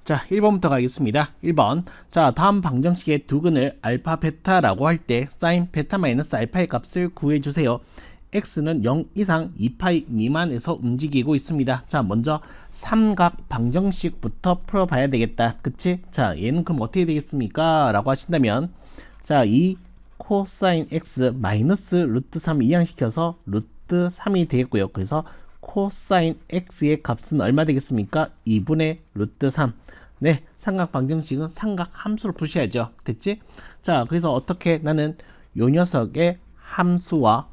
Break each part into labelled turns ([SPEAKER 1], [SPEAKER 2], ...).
[SPEAKER 1] 자, 1번부터 가겠습니다. 1번. 자, 다음 방정식의 두근을 알파 베타라고 할 때 사인 베타 마이너스 알파의 값을 구해주세요. x는 0 이상 2파이 미만에서 움직이고 있습니다. 자, 먼저 삼각 방정식부터 풀어봐야 되겠다. 그치? 자, 얘는 그럼 어떻게 되겠습니까? 라고 하신다면, 자, 이 코사인 x 마이너스 루트 3 이항시켜서 루트 3이 되겠고요. 그래서 코사인 x의 값은 얼마 되겠습니까? 2분의 루트 3. 네, 삼각 방정식은 삼각 함수로 푸셔야죠. 됐지? 자, 그래서 어떻게 나는 요 녀석의 함수와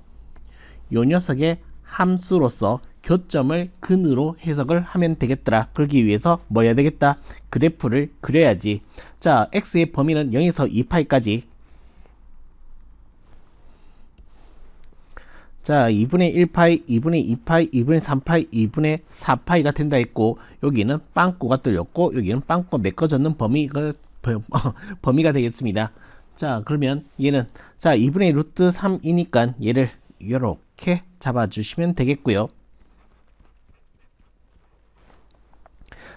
[SPEAKER 1] 요 녀석의 함수로서 교점을 근으로 해석을 하면 되겠더라. 그러기 위해서 뭐 해야 되겠다? 그래프를 그려야지. 자, x의 범위는 0에서 2파이까지. 자, 2분의 1파이, 2분의 2파이, 2분의 3파이, 2분의 4파이가 된다 했고, 여기는 빵꾸가 뚫렸고, 여기는 빵꾸가 메꿔졌는 범위가 되겠습니다. 자, 그러면 얘는, 자, 2분의 루트 3이니까 얘를 이렇게 잡아주시면 되겠고요.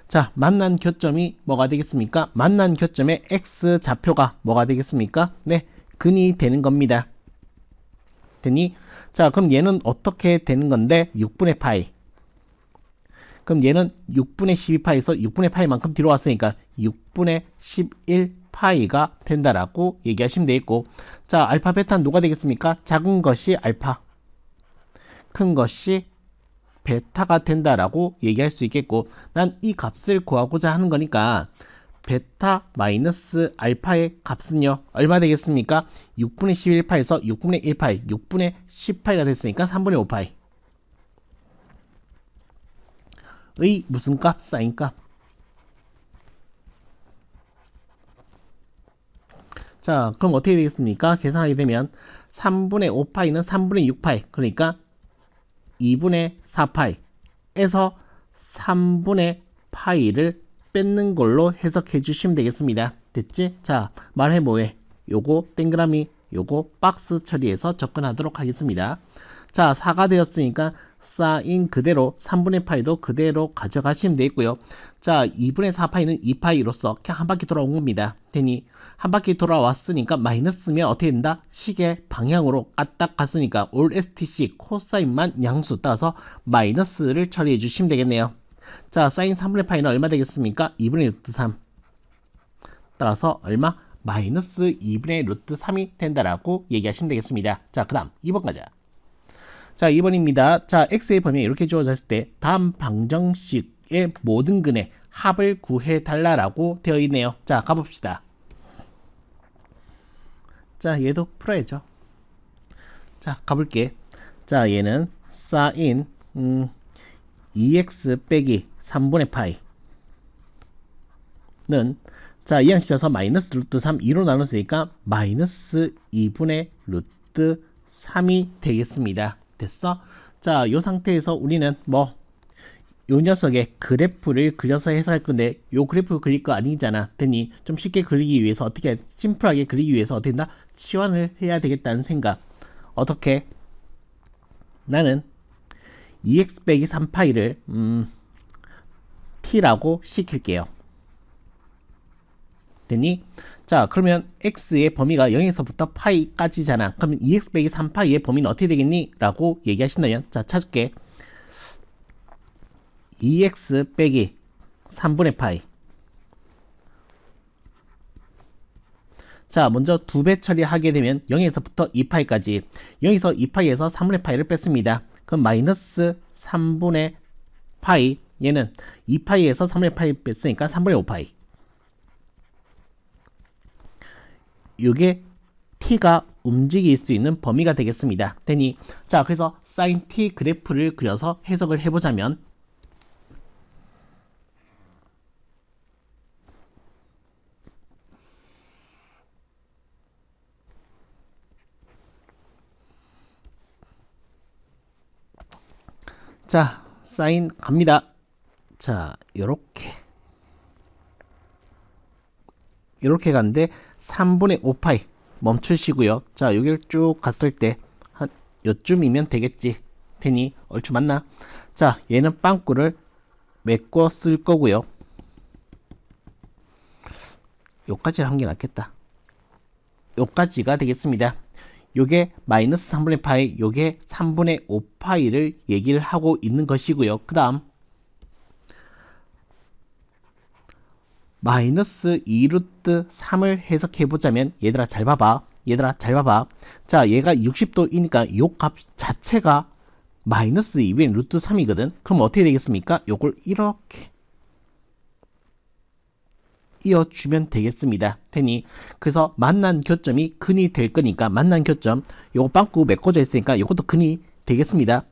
[SPEAKER 1] 자, 만난 교점이 뭐가 되겠습니까? 만난 교점의 x 좌표가 뭐가 되겠습니까? 네, 근이 되는 겁니다. 되니? 자, 그럼 얘는 어떻게 되는 건데? 6분의 파이. 그럼 얘는 6분의 12파이에서 6분의 파이만큼 뒤로 왔으니까 6분의 11파이가 된다라고 얘기하시면 되겠고, 자, 알파 베타는 누가 되겠습니까? 작은 것이 알파, 큰 것이 베타가 된다라고 얘기할 수 있겠고, 난 이 값을 구하고자 하는 거니까 베타 마이너스 알파의 값은요 얼마 되겠습니까? 6분의 11파에서 6분의 1파이, 6분의 10파이가 됐으니까 3분의 5파이 의 무슨 값? 사인 값. 자, 그럼 어떻게 되겠습니까? 계산하게 되면 3분의 5파이는 3분의 6파이, 그러니까 2분의 4파이에서 3분의 파이를 뺏는 걸로 해석해 주시면 되겠습니다. 됐지? 자, 말해 뭐해? 요거 동그라미, 요거 박스 처리해서 접근하도록 하겠습니다. 자, 4가 되었으니까 사인 그대로 3분의 파이도 그대로 가져가시면 되겠고요. 자, 2분의 4파이는 2파이로서 그냥 한 바퀴 돌아온 겁니다. 되니 한 바퀴 돌아왔으니까 마이너스면 어떻게 된다? 시계 방향으로 딱 갔으니까 올 STC 코사인만 양수 따라서 마이너스를 처리해 주시면 되겠네요. 자, 사인 3분의 파이는 얼마 되겠습니까? 2분의 루트 3. 따라서 얼마? 마이너스 2분의 루트 3이 된다라고 얘기하시면 되겠습니다. 자, 그 다음 2번 가자. 자, 2번입니다. 자, x의 범위가 이렇게 주어졌을 때 다음 방정식의 모든 근의 합을 구해달라라고 되어 있네요. 자, 가봅시다. 자, 얘도 풀어야죠. 자, 가볼게. 자, 얘는 사인 2x 빼기 3분의 파이는, 자, 이항시켜서 마이너스 루트 3 2로 나눴으니까 마이너스 2분의 루트 3이 되겠습니다. 됐어? 자, 요 상태에서 우리는 뭐 요 녀석의 그래프를 그려서 해석할 건데, 요 그래프 그릴 거 아니잖아. 되니 좀 쉽게 그리기 위해서 어떻게, 심플하게 그리기 위해서 어떻게 된다? 치환을 해야 되겠다는 생각. 어떻게? 나는 2x 빼기 3파이를 t라고 시킬게요. 되니? 자, 그러면 x의 범위가 0에서부터 파이까지잖아. 그러면 2x 빼기 3파이의 범위는 어떻게 되겠니? 라고 얘기하신다면, 자, 찾을게. 2x 빼기 3분의 파이. 자, 먼저 2배 처리하게 되면 0에서부터 2파이까지, 0에서 2파이에서 3분의 파이를 뺐습니다. 그럼 마이너스 3분의 파이, 얘는 2파이에서 3분의 파이 뺐으니까 3분의 5파이. 이게 t가 움직일 수 있는 범위가 되겠습니다. 되니, 자, 그래서 sin t 그래프를 그려서 해석을 해보자면, 자, 사인 갑니다. 자, 요렇게 가는데 3분의 5파이 멈추시고요. 자, 여기를 쭉 갔을 때 한 요쯤이면 되겠지. 되니 얼추 맞나? 자, 얘는 빵꾸를 메꿔 쓸 거고요. 요까지 한 게 낫겠다. 요까지가 되겠습니다. 요게 마이너스 3분의 파이, 요게 3분의 5파이를 얘기를 하고 있는 것이고요. 그 다음 마이너스 2루트 3을 해석해보자면 얘들아 잘 봐봐. 자, 얘가 60도이니까 요 값 자체가 마이너스 2분의 루트 3이거든. 그럼 어떻게 되겠습니까? 요걸 이렇게 이어주면 되겠습니다. 테니 그래서 만난 교점이 근이 될 거니까 만난 교점 요거 빵꾸 메꿔져 있으니까 요것도 근이 되겠습니다.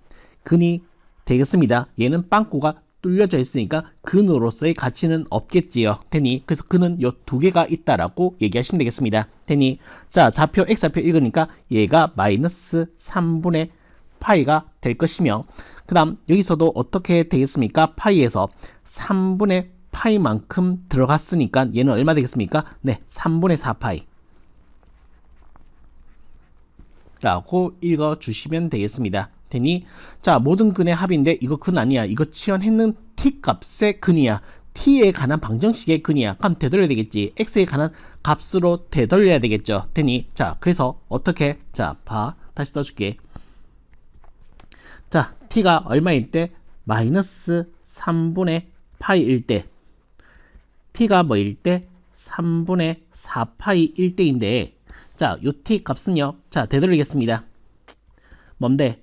[SPEAKER 1] 얘는 빵꾸가 뚫려져 있으니까 근으로서의 가치는 없겠지요. 테니 그래서 근은 요 두 개가 있다라고 얘기하시면 되겠습니다. 테니 자 좌표 x좌표 읽으니까 얘가 마이너스 3분의 파이가 될 것이며 그 다음 여기서도 어떻게 되겠습니까? 파이에서 3분의 파이만큼 들어갔으니까 얘는 얼마 되겠습니까? 네, 3분의 4파이 라고 읽어주시면 되겠습니다. 되니 자 모든 근의 합인데 이거 근 아니야. 이거 치환했는 t 값의 근이야. t에 관한 방정식의 근이야. 그럼 되돌려야 되겠지. x에 관한 값으로 되돌려야 되겠죠. 되니 자 그래서 어떻게 자 봐 다시 써줄게. 자 t가 얼마일 때 마이너스 3분의 파이일 때 t가 뭐일 때 3분의 4파이일 때인데 자 요 t 값은요 자 되돌리겠습니다. 뭔데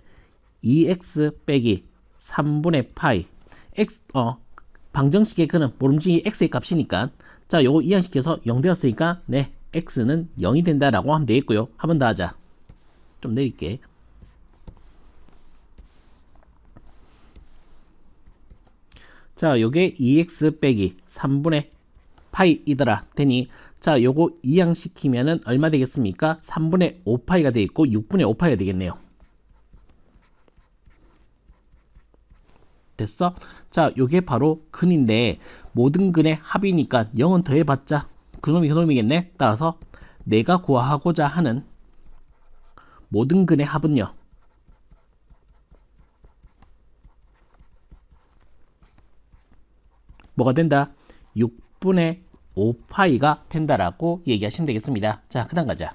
[SPEAKER 1] 2x 빼기 3분의 파이 x 방정식의 근은 모름지기 x의 값이니까 자 요거 이항시켜서 0 되었으니까 네 x는 0이 된다라고 하면 되겠고요. 한 번 더 하자. 좀 내릴게. 자 요게 2x 빼기 3분의 파이이더라 되니 자 요거 이항시키면은 얼마 되겠습니까? 3분의 5파이가 되겠고 6분의 5파이가 되겠네요. 됐어? 자 요게 바로 근인데 모든 근의 합이니까 0은 더해봤자 그놈이 그놈이겠네. 따라서 내가 구하고자 하는 모든 근의 합은요 뭐가 된다? 6분의 5파이가 된다라고 얘기하시면 되겠습니다. 자, 그 다음 가자.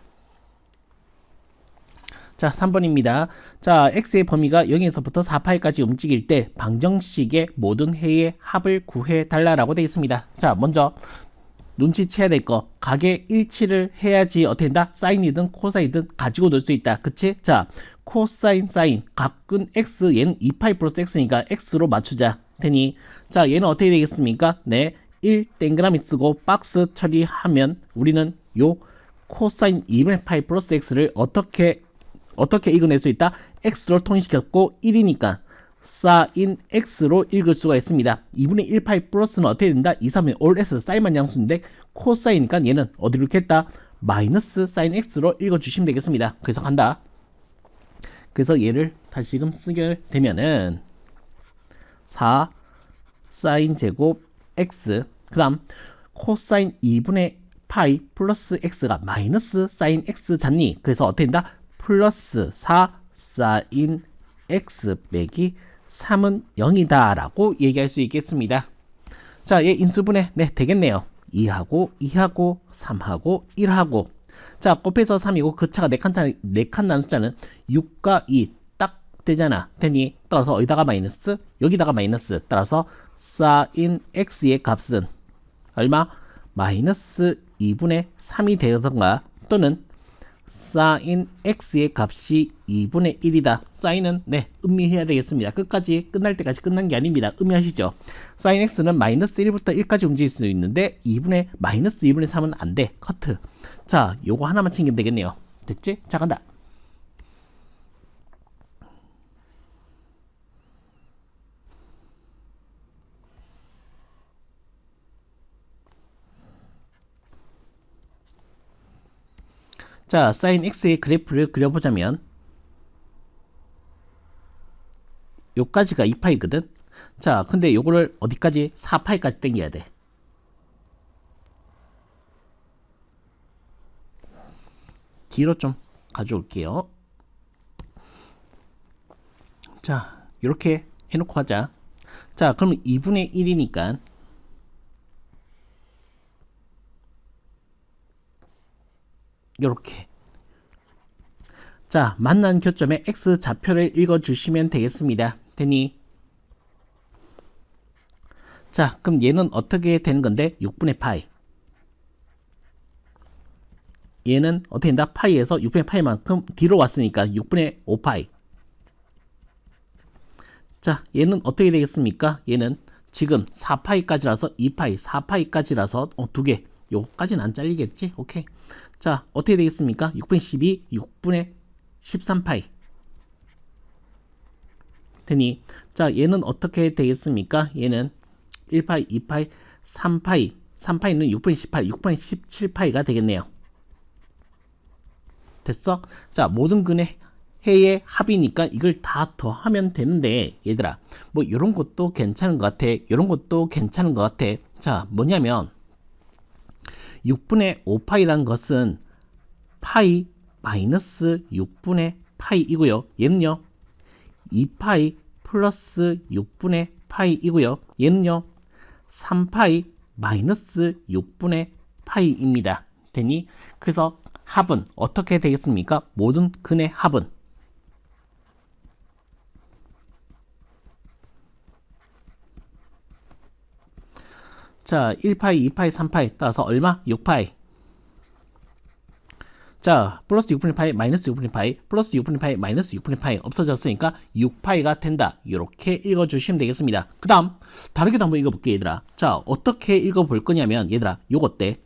[SPEAKER 1] 자, 3번입니다. 자, x의 범위가 0에서부터 4파이까지 움직일 때 방정식의 모든 해의 합을 구해달라라고 되겠습니다. 자, 먼저 눈치채야 될 거 각의 일치를 해야지 어떻게 된다? 사인이든 코사이든 가지고 놀 수 있다. 그치? 자, 코사인 사인 각근 x 얘는 2파이 플러스 x니까 x로 맞추자. 되니 자 얘는 어떻게 되겠습니까? 네 1 동그라미 쓰고 박스 처리하면 우리는 요 코사인 2분의 파이 플러스 x를 어떻게 읽어낼 수 있다? x로 통일시켰고 1이니까 사인 x로 읽을 수가 있습니다. 2분의 1 파이 플러스는 어떻게 된다? 2, 3의 올 s 사인만 양수인데 코사인이니까 얘는 어디로 읽겠다? 마이너스 사인 x로 읽어주시면 되겠습니다. 그래서 간다. 그래서 얘를 다시금 쓰게 되면은 4 사인 제곱 x 그 다음 코사인 2분의 파이 플러스 x가 마이너스 사인 x 잖니. 그래서 어떻게 된다? 플러스 4 사인 x 빼기 3은 0이다 라고 얘기할 수 있겠습니다. 자, 얘 인수분해 네 되겠네요. 2하고 2하고 3하고 1하고 자 곱해서 3이고 그 차가 4칸 난 숫자는 6과 2 딱 되잖아. 되니 따라서 어디다가 마이너스 여기다가 마이너스 따라서 사인 x의 값은 얼마? 마이너스 2분의 3이 되어서인가 또는 사인 x의 값이 2분의 1이다. 사인은 네 음미해야 되겠습니다. 끝까지 끝날 때까지 끝난 게 아닙니다. 음미하시죠. 사인 x는 마이너스 1부터 1까지 움직일 수 있는데 마이너스 2분의 3은 안 돼. 커트. 자 요거 하나만 챙기면 되겠네요. 됐지? 자 간다. 자, 사인 x의 그래프를 그려보자면 요까지가 2파이거든. 자, 근데 요거를 어디까지? 4파이까지 당겨야 돼. 뒤로 좀 가져올게요. 자, 요렇게 해놓고 하자. 자, 그러면 2분의 1이니까 요렇게. 자, 만난 교점의 x 좌표를 읽어주시면 되겠습니다. 되니? 자, 그럼 얘는 어떻게 되는 건데? 6분의 파이. 얘는 어떻게 된다? 파이에서 6분의 파이만큼 뒤로 왔으니까 6분의 5파이. 자, 얘는 어떻게 되겠습니까? 얘는 지금 4파이까지라서 2파이, 4파이까지라서 두 개. 요까지는 안 잘리겠지? 오케이. 자, 어떻게 되겠습니까? 6분의 12, 6분의 13파이. 되니, 자, 얘는 어떻게 되겠습니까? 얘는 1파이, 2파이, 3파이. 3파이는 6분의 18, 6분의 17파이가 되겠네요. 됐어? 자, 모든 근의 해의 합이니까 이걸 다 더하면 되는데, 얘들아, 뭐 이런 것도 괜찮은 것 같아. 이런 것도 괜찮은 것 같아. 자, 뭐냐면 6분의 5파이라는 것은 파이 마이너스 6분의 파이이고요. 얘는요 2파이 플러스 6분의 파이이고요. 얘는요 3파이 마이너스 6분의 파이입니다. 되니? 그래서 합은 어떻게 되겠습니까? 모든 근의 합은 자 1파이, 2파이, 3파이 따라서 얼마? 6파이. 자, 플러스 6분의 파이, 마이너스 6분의 파이, 플러스 6분의 파이, 마이너스 6분의 파이 없어졌으니까 6파이가 된다. 이렇게 읽어주시면 되겠습니다. 그 다음 다르게도 한번 읽어볼게 얘들아. 자, 어떻게 읽어볼 거냐면 얘들아 요거 때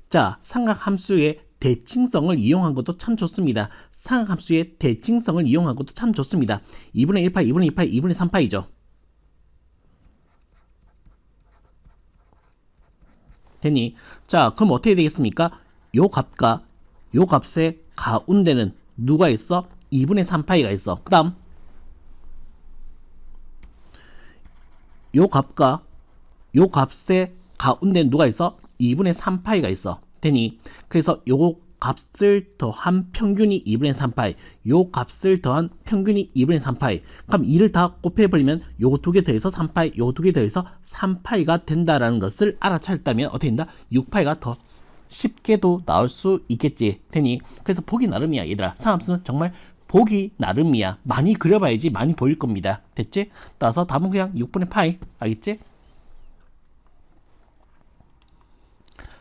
[SPEAKER 1] 자, 삼각함수의 대칭성을 이용한 것도 참 좋습니다. 삼각함수의 대칭성을 이용한 것도 참 좋습니다. 2분의 1파이, 2분의 2파이, 2분의 3파이죠. 되니? 자, 그럼 어떻게 되겠습니까? 요 값과 요 값의 가운데는 누가 있어? 2분의 3파이가 있어. 그 다음 요 값과 요 값의 가운데는 누가 있어? 2분의 3파이가 있어. 되니? 그래서 요 값을 더한 평균이 2분의 3파이, 요 값을 더한 평균이 2분의 3파이. 그럼 이를 다 곱해버리면 요거 두 개 더해서 3파이, 요거 두 개 더해서 3파이가 된다라는 것을 알아차렸다면 어떻게 된다? 6파이가 더 쉽게도 나올 수 있겠지. 되니? 그래서 보기 나름이야 얘들아. 상함수는 정말 보기 나름이야. 많이 그려봐야지 많이 보일 겁니다. 됐지? 따라서 답은 그냥 6분의 파이. 알겠지?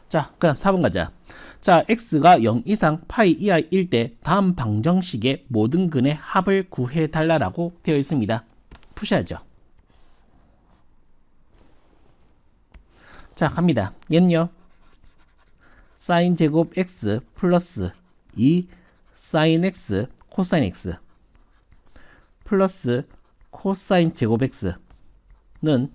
[SPEAKER 1] 자, 그럼 4번 가자. 자, x가 0 이상 파이 이하일 때 다음 방정식의 모든 근의 합을 구해달라고 되어 있습니다. 푸셔야죠. 자, 갑니다. 얘는요 사인 제곱 x 플러스 2 사인 x 코사인 x 플러스 코사인 제곱 x는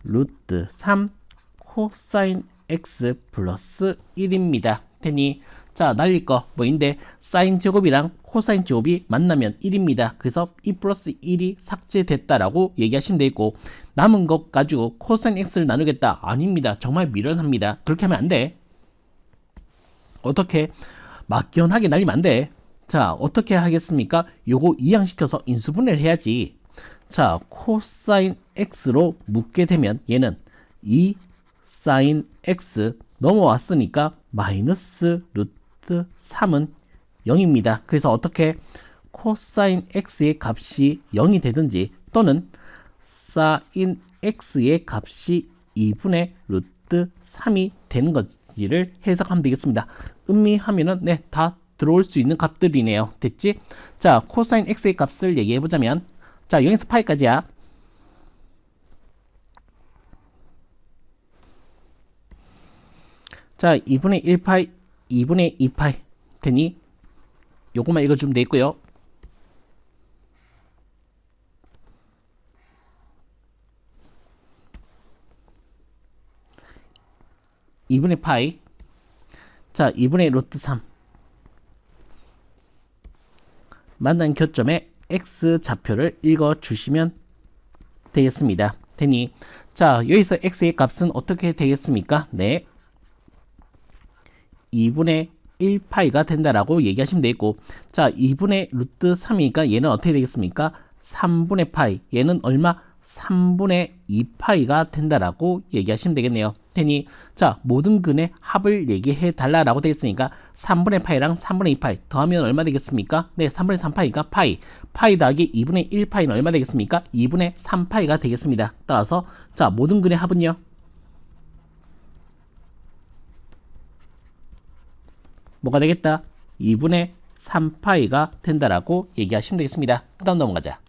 [SPEAKER 1] 루트 3 코사인 x 플러스 1입니다. 되니? 자, 날릴 거 뭐인데 사인 제곱이랑 코사인 제곱이 만나면 1입니다. 그래서 2 플러스 1이 삭제됐다라고 얘기하시면 되겠고, 남은 것 가지고 코사인 x를 나누겠다. 아닙니다. 정말 미련합니다. 그렇게 하면 안 돼. 어떻게? 막연하게 날리면 안 돼. 자, 어떻게 하겠습니까? 요거 이항시켜서 인수분해를 해야지. 자, 코사인 x로 묶게 되면 얘는 2 사인 x 넘어왔으니까 마이너스 루트 3은 0입니다. 그래서 어떻게 코사인 x의 값이 0이 되든지 또는 사인 x의 값이 2분의 루트 3이 되는 것지를 해석하면 되겠습니다. 음미하면은 네, 다 들어올 수 있는 값들이네요. 됐지? 자, 코사인 x의 값을 얘기해보자면 자, 0에서 파이까지야. 자, 2분의 1파이, 2분의 2파이 되니 요것만 읽어주면 되겠고요. (2분의) 파이. 자, 2분의 루트 3 만난 교점의 x 좌표를 읽어주시면 되겠습니다. 되니 자, 여기서 x의 값은 어떻게 되겠습니까? 네, 2분의 1파이가 된다라고 얘기하시면 되겠고, 자, 2분의 루트 3이니까 얘는 어떻게 되겠습니까? 3분의 파이. 얘는 얼마? 3분의 2파이가 된다라고 얘기하시면 되겠네요. 되니 자 모든 근의 합을 얘기해 달라라고 되어 있으니까 3분의 파이랑 3분의 2파이 더하면 얼마 되겠습니까? 네 3분의 3파이가 파이 더하기 2분의 1파이는 얼마 되겠습니까? 2분의 3파이가 되겠습니다. 따라서 자 모든 근의 합은요 뭐가 되겠다? 2분의 3파이가 된다라고 얘기하시면 되겠습니다. 그 다음 넘어가자.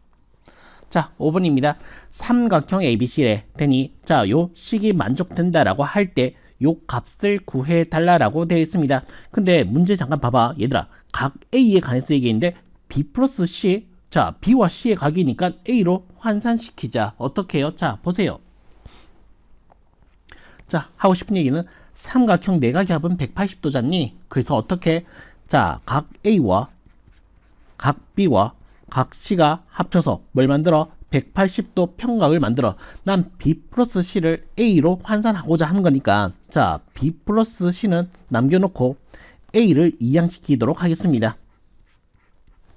[SPEAKER 1] 자 5번입니다. 삼각형 ABC래 되니 자 요 식이 만족된다라고 할 때 요 값을 구해 달라라고 되어 있습니다. 근데 문제 잠깐 봐봐 얘들아. 각 A에 관해서 얘기했는데 B 플러스 C 자 B와 C의 각이니까 A로 환산시키자. 어떻게 해요? 자 보세요. 자 하고 싶은 얘기는 삼각형 내각의 합은 180도잖니. 그래서 어떻게 자 각 A와 각 B와 각 C가 합쳐서 뭘 만들어? 180도 평각을 만들어. 난 B 플러스 C를 A로 환산하고자 하는 거니까 자 B 플러스 C는 남겨놓고 A를 이항시키도록 하겠습니다.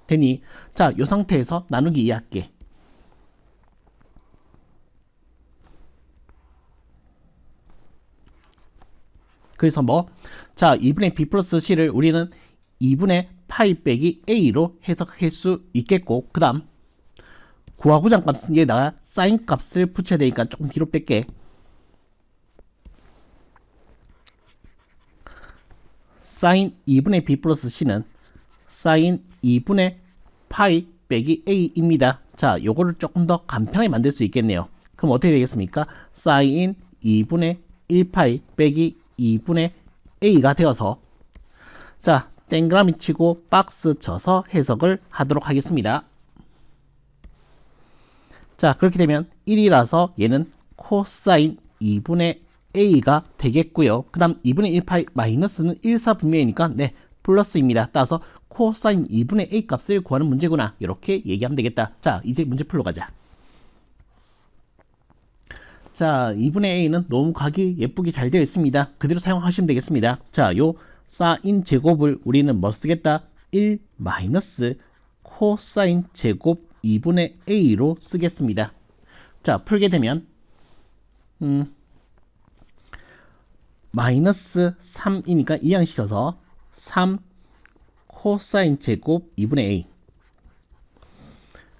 [SPEAKER 1] 되니 자 이 상태에서 나누기 2할게. 그래서 뭐? 자 2분의 B 플러스 C를 우리는 2분의 파이 빼기 A로 해석할 수 있겠고 그 다음 구하고자 하는 값은 얘다가 사인 값을 붙여야 되니까 조금 뒤로 뺄게. 사인 2분의 B 플러스 C는 사인 2분의 파이 빼기 A입니다. 자 요거를 조금 더 간편하게 만들 수 있겠네요. 그럼 어떻게 되겠습니까? 사인 2분의 1파이 빼기 2분의 A가 되어서 자 동그라미 치고 박스 쳐서 해석을 하도록 하겠습니다. 자 그렇게 되면 1이라서 얘는 코사인 2분의 A가 되겠고요. 그 다음 2분의 1파이 마이너스는 1사분면이니까 네 플러스입니다. 따라서 코사인 2분의 A 값을 구하는 문제구나. 이렇게 얘기하면 되겠다. 자 이제 문제 풀러 가자. 자 2분의 A는 너무 각이 예쁘게 잘 되어 있습니다. 그대로 사용하시면 되겠습니다. 자 요 사인 제곱을 우리는 뭐 쓰겠다? 1 마이너스 코사인 제곱 2분의 A로 쓰겠습니다. 자 풀게 되면 마이너스 3이니까 이항시켜서 3 코사인 제곱 2분의 A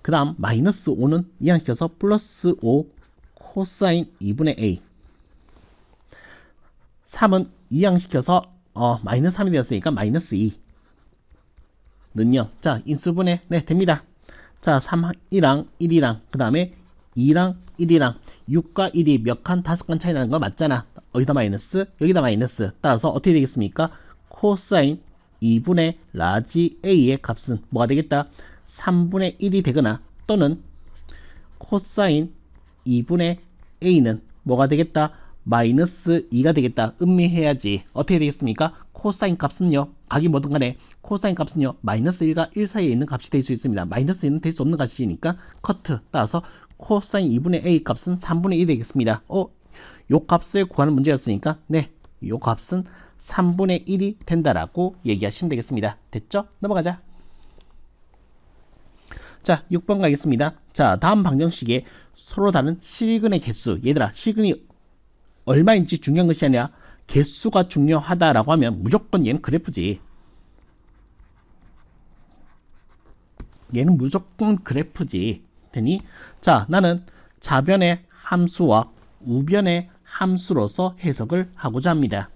[SPEAKER 1] 그 다음 마이너스 5는 이항시켜서 플러스 5 코사인 2분의 A 3은 이항시켜서 마이너스 3이 되었으니까 마이너스 2 는요. 자 인수분해 네 됩니다. 자 3이랑 1이랑 그 다음에 2랑 1이랑 6과 1이 몇 칸? 5칸 차이 나는 거 맞잖아. 여기다 마이너스 여기다 마이너스 따라서 어떻게 되겠습니까? 코사인 2분의 라지 A의 값은 뭐가 되겠다? 3분의 1이 되거나 또는 코사인 2분의 A는 뭐가 되겠다? 마이너스 2가 되겠다. 음미해야지. 어떻게 되겠습니까? 코사인 값은요. 각이 뭐든 간에 코사인 값은요. 마이너스 1과 1 사이에 있는 값이 될 수 있습니다. 마이너스 1은 될 수 없는 값이니까 커트. 따라서 코사인 2분의 A 값은 3분의 1 되겠습니다. 요 값을 구하는 문제였으니까 네. 요 값은 3분의 1이 된다라고 얘기하시면 되겠습니다. 됐죠? 넘어가자. 자 6번 가겠습니다. 자 다음 방정식에 서로 다른 실근의 개수 얘들아 실근이 얼마인지 중요한 것이 아니라 개수가 중요하다라고 하면 무조건 얘는 그래프지. 얘는 무조건 그래프지. 되니 자 나는 좌변의 함수와 우변의 함수로서 해석을 하고자 합니다.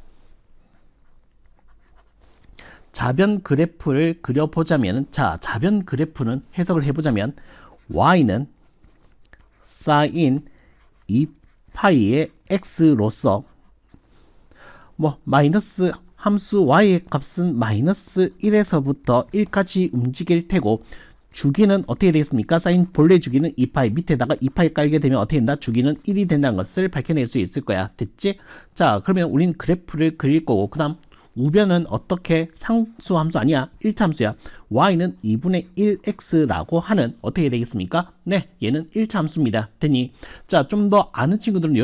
[SPEAKER 1] 좌변 그래프를 그려보자면 자 좌변 그래프는 해석을 해보자면 y는 사인 2파이의 x로서 뭐 마이너스 함수 y의 값은 마이너스 1에서부터 1까지 움직일 테고 주기는 어떻게 되겠습니까? 사인 본래 주기는 2파이 밑에다가 2파이 깔게 되면 어떻게 된다? 주기는 1이 된다는 것을 밝혀낼 수 있을 거야. 됐지? 자 그러면 우린 그래프를 그릴 거고 그 다음 우변은 어떻게 상수 함수 아니야? 1차 함수야. y는 2분의 1x라고 하는 어떻게 되겠습니까? 네 얘는 1차 함수입니다. 되니 자 좀 더 아는 친구들은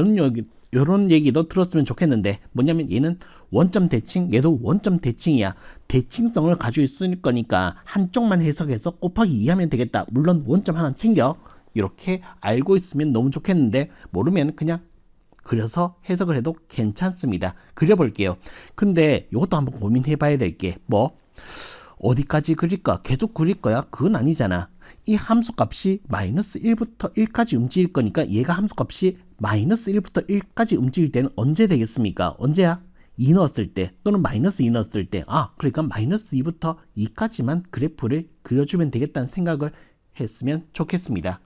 [SPEAKER 1] 요런 얘기도 들었으면 좋겠는데 뭐냐면 얘는 원점 대칭 얘도 원점 대칭이야. 대칭성을 가지고 있을 거니까 한쪽만 해석해서 곱하기 2 하면 되겠다. 물론 원점 하나 챙겨 이렇게 알고 있으면 너무 좋겠는데 모르면 그냥 그려서 해석을 해도 괜찮습니다. 그려볼게요. 근데 이것도 한번 고민해 봐야 될 게 뭐 어디까지 그릴까? 계속 그릴 거야? 그건 아니잖아. 이 함수값이 마이너스 1부터 1까지 움직일 거니까 얘가 함수값이 마이너스 1부터 1까지 움직일 때는 언제 되겠습니까? 언제야? 2 넣었을 때 또는 마이너스 2 넣었을 때. 그러니까 마이너스 2부터 2까지만 그래프를 그려주면 되겠다는 생각을 했으면 좋겠습니다.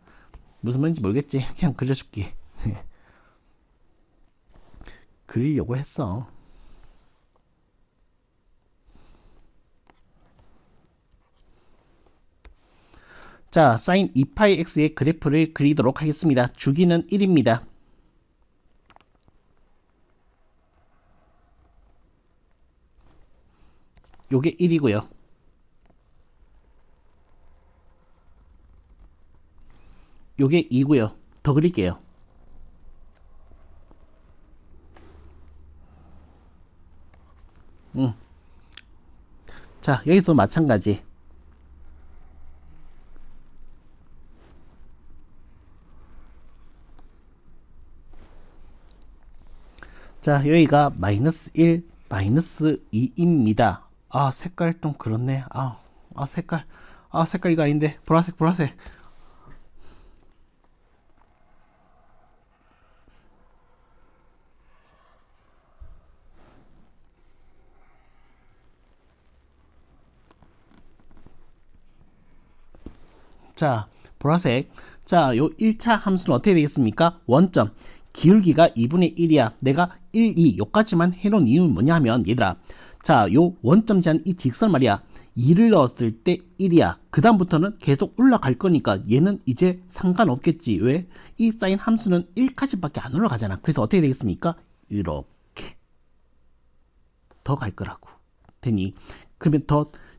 [SPEAKER 1] 무슨 말인지 모르겠지? 그냥 그려줄게. 그리려고 했어. 자, sin 2파이 x의 그래프를 그리도록 하겠습니다. 주기는 1입니다. 요게 1이고요. 요게 2고요. 더 그릴게요. 자, 여기도 마찬가지. 자, 여기가 마이너스 1, 마이너스 2입니다. 색깔 좀 그렇네. 색깔 이거 아닌데. 보라색. 자, 보라색. 자, 요 1차 함수는 어떻게 되겠습니까? 원점. 기울기가 2분의 1이야. 내가 1, 2 요까지만 해놓은 이유는 뭐냐 하면 얘들아. 자, 요 원점 제한 이 직선 말이야. 2를 넣었을 때 1이야. 그 다음부터는 계속 올라갈 거니까 얘는 이제 상관없겠지. 왜? 이 사인 함수는 1까지밖에 안 올라가잖아. 그래서 어떻게 되겠습니까? 이렇게 더 갈 거라고. 되니? 그러면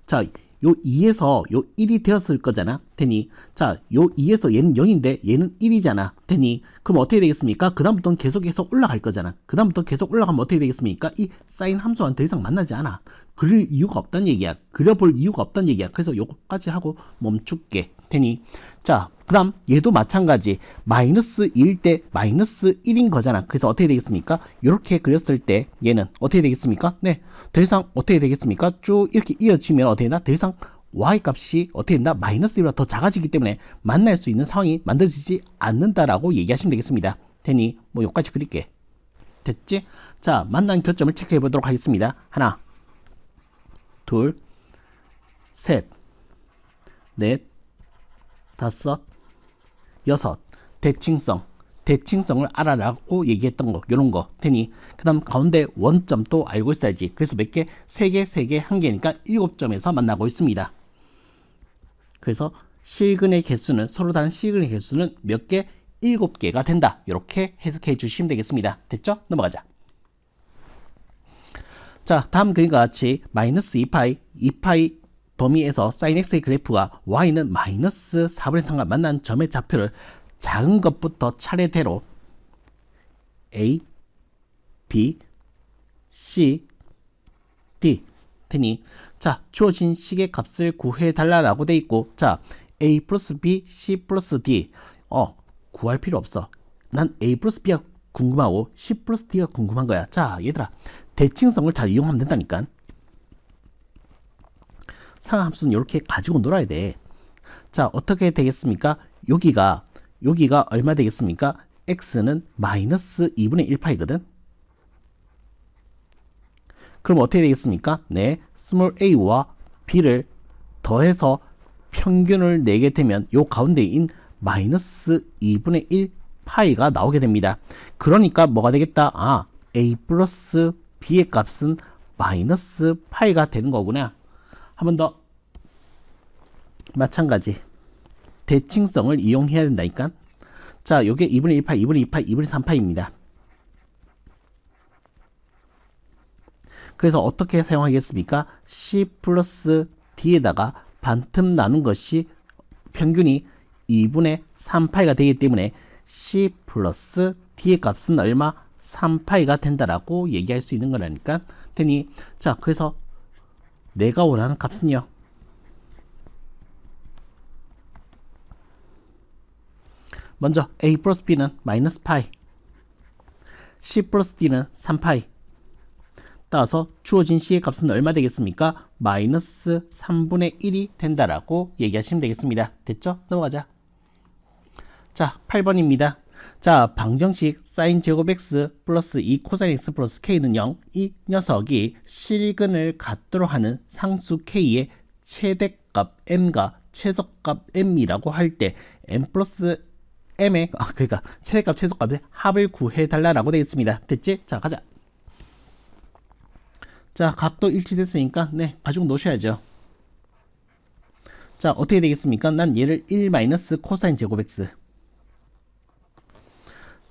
[SPEAKER 1] 자, 요 2에서 요 1이 되었을 거잖아. 되니? 자, 요 2에서 얘는 0인데 얘는 1이잖아. 되니? 그럼 어떻게 되겠습니까? 그 다음부터는 계속해서 올라갈 거잖아. 그 다음부터 계속 올라가면 어떻게 되겠습니까? 이 사인 함수와는 더 이상 만나지 않아. 그릴 이유가 없다는 얘기야. 그려볼 이유가 없다는 얘기야. 그래서 요거까지 하고 멈출게. 되니? 자, 그 다음 얘도 마찬가지. 마이너스 2일 때 마이너스 1인 거잖아. 그래서 어떻게 되겠습니까? 이렇게 그렸을 때 얘는 어떻게 되겠습니까? 네, 더 이상 어떻게 되겠습니까? 쭉 이렇게 이어지면 어떻게 되나? 더 이상 y값이 어떻게 된다? 마이너스 1보다 더 작아지기 때문에 만날 수 있는 상황이 만들어지지 않는다라고 얘기하시면 되겠습니다. 되니? 뭐 여기까지 그릴게. 됐지? 자, 만난 교점을 체크해 보도록 하겠습니다. 하나, 둘, 셋, 넷, 다섯, 여섯. 대칭성을 알아라고 얘기했던 거, 요런 거. 되니? 그 다음 가운데 원점도 알고 있어야지. 그래서 몇 개? 3개, 3개, 1개니까 7점에서 만나고 있습니다. 그래서 실근의 개수는, 서로 다른 실근의 개수는 몇 개? 7개가 된다. 이렇게 해석해 주시면 되겠습니다. 됐죠? 넘어가자. 자, 다음 그림과 같이 마이너스 2파이 범위에서 sin x의 그래프가 y는 마이너스 4분의 3과 만난 점의 좌표를 작은 것부터 차례대로 A, B, C, D 되니, 자, 주어진 식의 값을 구해달라고 돼 있고, 자, A 플러스 B, C 플러스 D 구할 필요 없어. 난 A 플러스 B가 궁금하고 C 플러스 D가 궁금한 거야. 자, 얘들아, 대칭성을 잘 이용하면 된다니까. 상함수는 이렇게 가지고 놀아야 돼. 자, 어떻게 되겠습니까? 여기가 얼마 되겠습니까? x는 마이너스 2분의 1파이거든. 그럼 어떻게 되겠습니까? 네, 스몰 a와 b를 더해서 평균을 내게 되면 요 가운데인 마이너스 2분의 1파이가 나오게 됩니다. 그러니까 뭐가 되겠다? a 플러스 b의 값은 마이너스 파이가 되는 거구나. 한 번 더. 마찬가지. 대칭성을 이용해야 된다니까. 자, 요게 2분의 1파이, 2분의 2파이, 2분의 3파이입니다. 그래서 어떻게 사용하겠습니까? C 플러스 D에다가 반틈 나눈 것이 평균이 2분의 3파이가 되기 때문에 C 플러스 D의 값은 얼마? 3파이가 된다라고 얘기할 수 있는 거라니까. 되니, 자, 그래서 내가 원하는 값은요, 먼저 A 플러스 B는 마이너스 파이, C 플러스 D는 3파이. 따라서 주어진 C의 값은 얼마 되겠습니까? 마이너스 3분의 1이 된다라고 얘기하시면 되겠습니다. 됐죠? 넘어가자. 자, 8번입니다. 자, 방정식 sin 제곱 x 플러스 2 코사인 x 플러스 k는 0. 이 녀석이 실근을 갖도록 하는 상수 k의 최대값 m과 최소값 m이라고 할 때 m 플러스 m의 그러니까 최대값 최소값의 합을 구해달라고 되겠습니다. 됐지? 자, 가자. 자, 각도 일치됐으니까 네, 가지고 놓으셔야죠. 자, 어떻게 되겠습니까? 난 얘를 1 마이너스 코사인 제곱 x.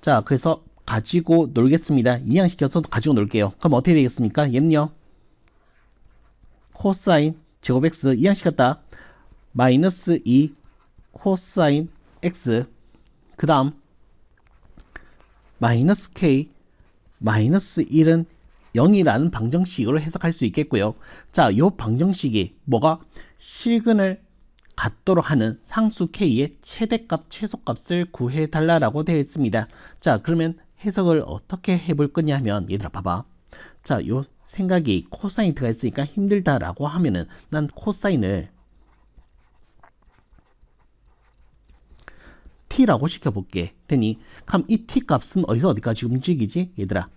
[SPEAKER 1] 자, 그래서 가지고 놀겠습니다. 이항시켜서 가지고 놀게요. 그럼 어떻게 되겠습니까? 얘는요, 코사인 제곱 x 이항시켰다. 마이너스 2 코사인 x. 그 다음 마이너스 k 마이너스 1은 0이라는 방정식으로 해석할 수 있겠고요. 자, 요 방정식이 뭐가 실근을 갖도록 하는 상수 k의 최대값 최소값을 구해달라고 되어 있습니다. 자, 그러면 해석을 어떻게 해볼 거냐 하면, 얘들아 봐봐. 자, 요 생각이 코사인 들어가 있으니까 힘들다라고 하면은 난 코사인을 t라고 시켜볼게. 되니 그럼 이 t 값은 어디서 어디까지 움직이지? 얘들아,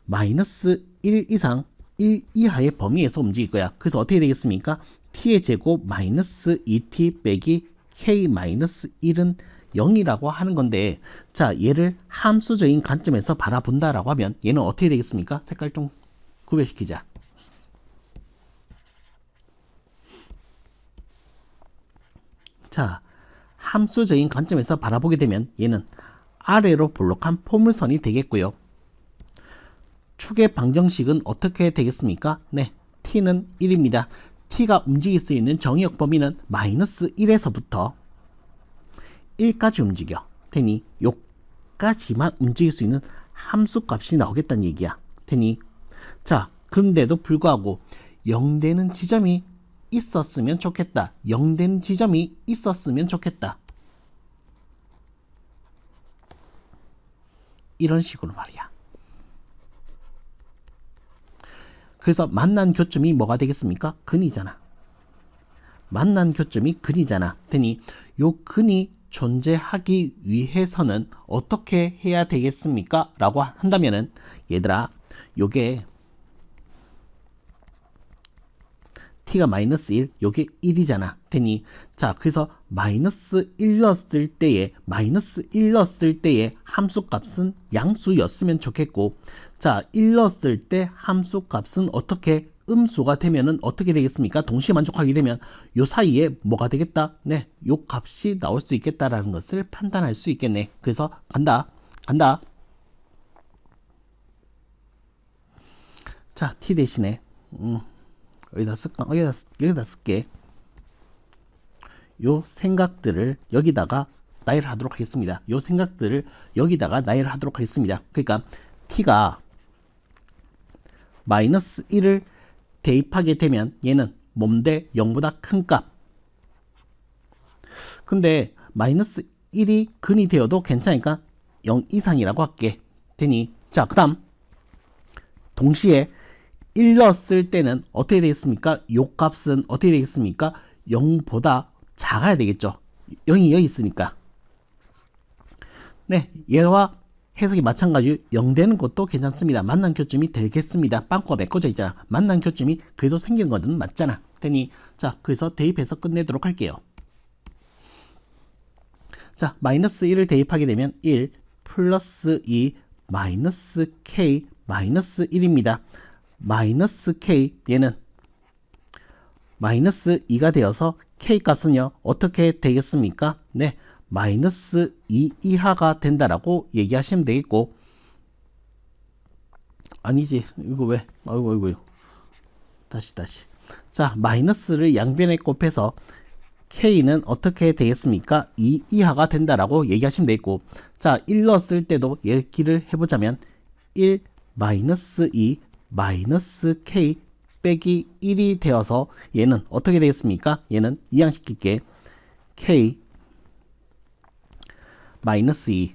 [SPEAKER 1] 마이너스 1 이상 1 이하의 범위에서 움직일 거야. 그래서 어떻게 되겠습니까? t의 제곱 마이너스 2t 빼기 k 마이너스 1은 0이라고 하는 건데, 자, 얘를 함수적인 관점에서 바라본다라고 하면 얘는 어떻게 되겠습니까? 색깔 좀 구별시키자. 자, 함수적인 관점에서 바라보게 되면 얘는 아래로 볼록한 포물선이 되겠고요. 축의 방정식은 어떻게 되겠습니까? 네, t는 1입니다. t가 움직일 수 있는 정의역 범위는 마이너스 1에서부터 1까지 움직여. 되니 요까지만 움직일 수 있는 함수값이 나오겠다는 얘기야. 되니 자, 그런데도 불구하고 0 되는 지점이 있었으면 좋겠다. 0 되는 지점이 있었으면 좋겠다. 이런 식으로 말이야. 그래서 만난 교점이 뭐가 되겠습니까? 근이잖아. 만난 교점이 근이잖아. 되니 요 근이 존재하기 위해서는 어떻게 해야 되겠습니까? 라고 한다면은, 얘들아, 요게 t가 마이너스 1, 요게 1이잖아. 되니 자, 그래서 마이너스 1 넣었을 때에 함수값은 양수였으면 좋겠고, 자, 1 넣었을 때 함수값은 어떻게 음수가 되면은 어떻게 되겠습니까? 동시에 만족하게 되면 요 사이에 뭐가 되겠다? 네, 요 값이 나올 수 있겠다라는 것을 판단할 수 있겠네. 그래서 간다. 자, t 대신에 여기다 쓸까? 여기다 쓸게. 요 생각들을 여기다가 나열을 하도록 하겠습니다. 요 생각들을 여기다가 나열을 하도록 하겠습니다. 그러니까 t가 마이너스 1을 대입하게 되면 얘는 뭔데? 0보다 큰 값. 근데 마이너스 1이 근이 되어도 괜찮으니까 0 이상이라고 할게. 되니 자, 그 다음 동시에 1 넣었을 때는 어떻게 되겠습니까? 요 값은 어떻게 되겠습니까? 0보다 작아야 되겠죠. 0이 여기 있으니까. 네, 얘와 해석이 마찬가지로 0 되는 것도 괜찮습니다. 만난 교점이 되겠습니다. 빵꾸가 메꿔져 있잖아. 만난 교점이 그래도 생기는 것은 맞잖아. 되니 자, 그래서 대입해서 끝내도록 할게요. 자, 마이너스 1을 대입하게 되면 1 플러스 2 마이너스 k 마이너스 1입니다. 마이너스 k, 얘는 마이너스 2가 되어서 k 값은요 어떻게 되겠습니까? 네, 마이너스 2 이하가 된다라고 얘기하시면 되겠고, 아니지, 이거 왜? 아이고. 다시. 자, 마이너스를 양변에 곱해서 k는 어떻게 되겠습니까? 2 이하가 된다라고 얘기하시면 되겠고, 자, 1 넣었을 때도 얘기를 해보자면 1 마이너스 2 마이너스 k 빼기 1이 되어서 얘는 어떻게 되겠습니까? 얘는 이항시킬게. k 마이너스 2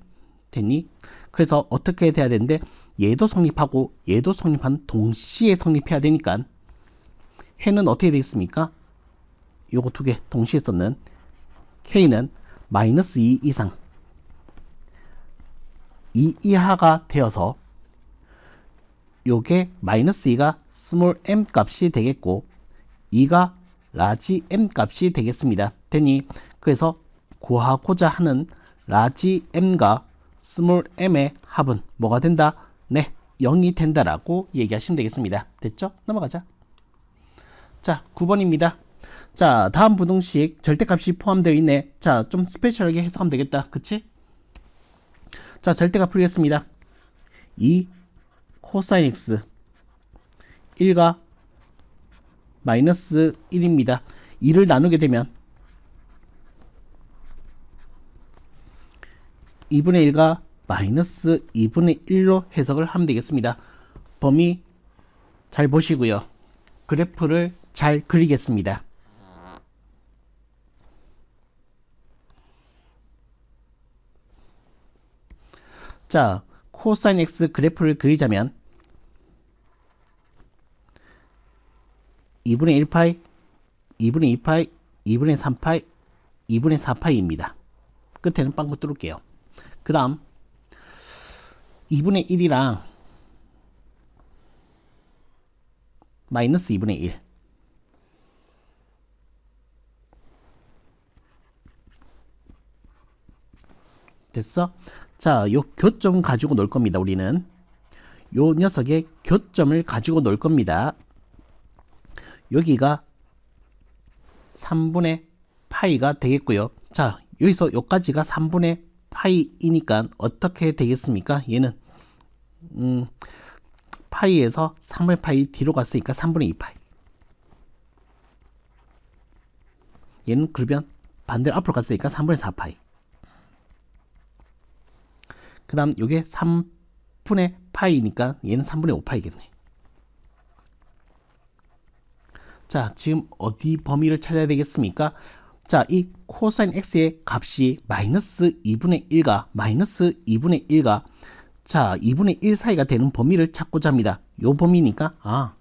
[SPEAKER 1] 됐니? 그래서 어떻게 돼야 되는데 얘도 성립하고 얘도 성립한 동시에 성립해야 되니까 해는 어떻게 되겠습니까? 요거 두 개 동시에 썼는 K는 마이너스 2 이상 2 이하가 되어서 요게 마이너스 2가 스몰 m 값이 되겠고 2가 라지 m 값이 되겠습니다. 되니 그래서 구하고자 하는 라지 m과 스몰 m의 합은 뭐가 된다? 네, 0이 된다라고 얘기하시면 되겠습니다. 됐죠? 넘어가자. 자, 9번입니다. 자, 다음 부등식 절대값이 포함되어 있네. 자, 좀 스페셜하게 해석하면 되겠다. 그치? 자, 절대값 풀겠습니다. 2 코사인 x 1과 마이너스 1입니다. 2를 나누게 되면 2분의 1과 마이너스 2분의 1로 해석을 하면 되겠습니다. 범위 잘 보시고요. 그래프를 잘 그리겠습니다. 자, 코사인 x 그래프를 그리자면 2분의 1파이, 2분의 2파이, 2분의 3파이, 2분의 4파이입니다. 끝에는 빵꾸 뚫을게요. 그 다음 2분의 1이랑 마이너스 2분의 1 됐어? 자, 요 교점 가지고 놀 겁니다. 우리는 요 녀석의 교점을 가지고 놀 겁니다. 여기가 3분의 파이가 되겠고요. 자, 여기서 요까지가 3분의 파이이니까 어떻게 되겠습니까? 얘는 파이에서 3분의 파이 뒤로 갔으니까 3분의 2파이. 얘는 그러면 반대로 앞으로 갔으니까 3분의 4파이. 그 다음 요게 3분의 파이니까 얘는 3분의 5파이겠네. 자, 지금 어디 범위를 찾아야 되겠습니까? 자, 이 코사인 x의 값이 마이너스 2분의 1과 마이너스 2분의 1과 자, 2분의 1 사이가 되는 범위를 찾고자 합니다. 요 범위니까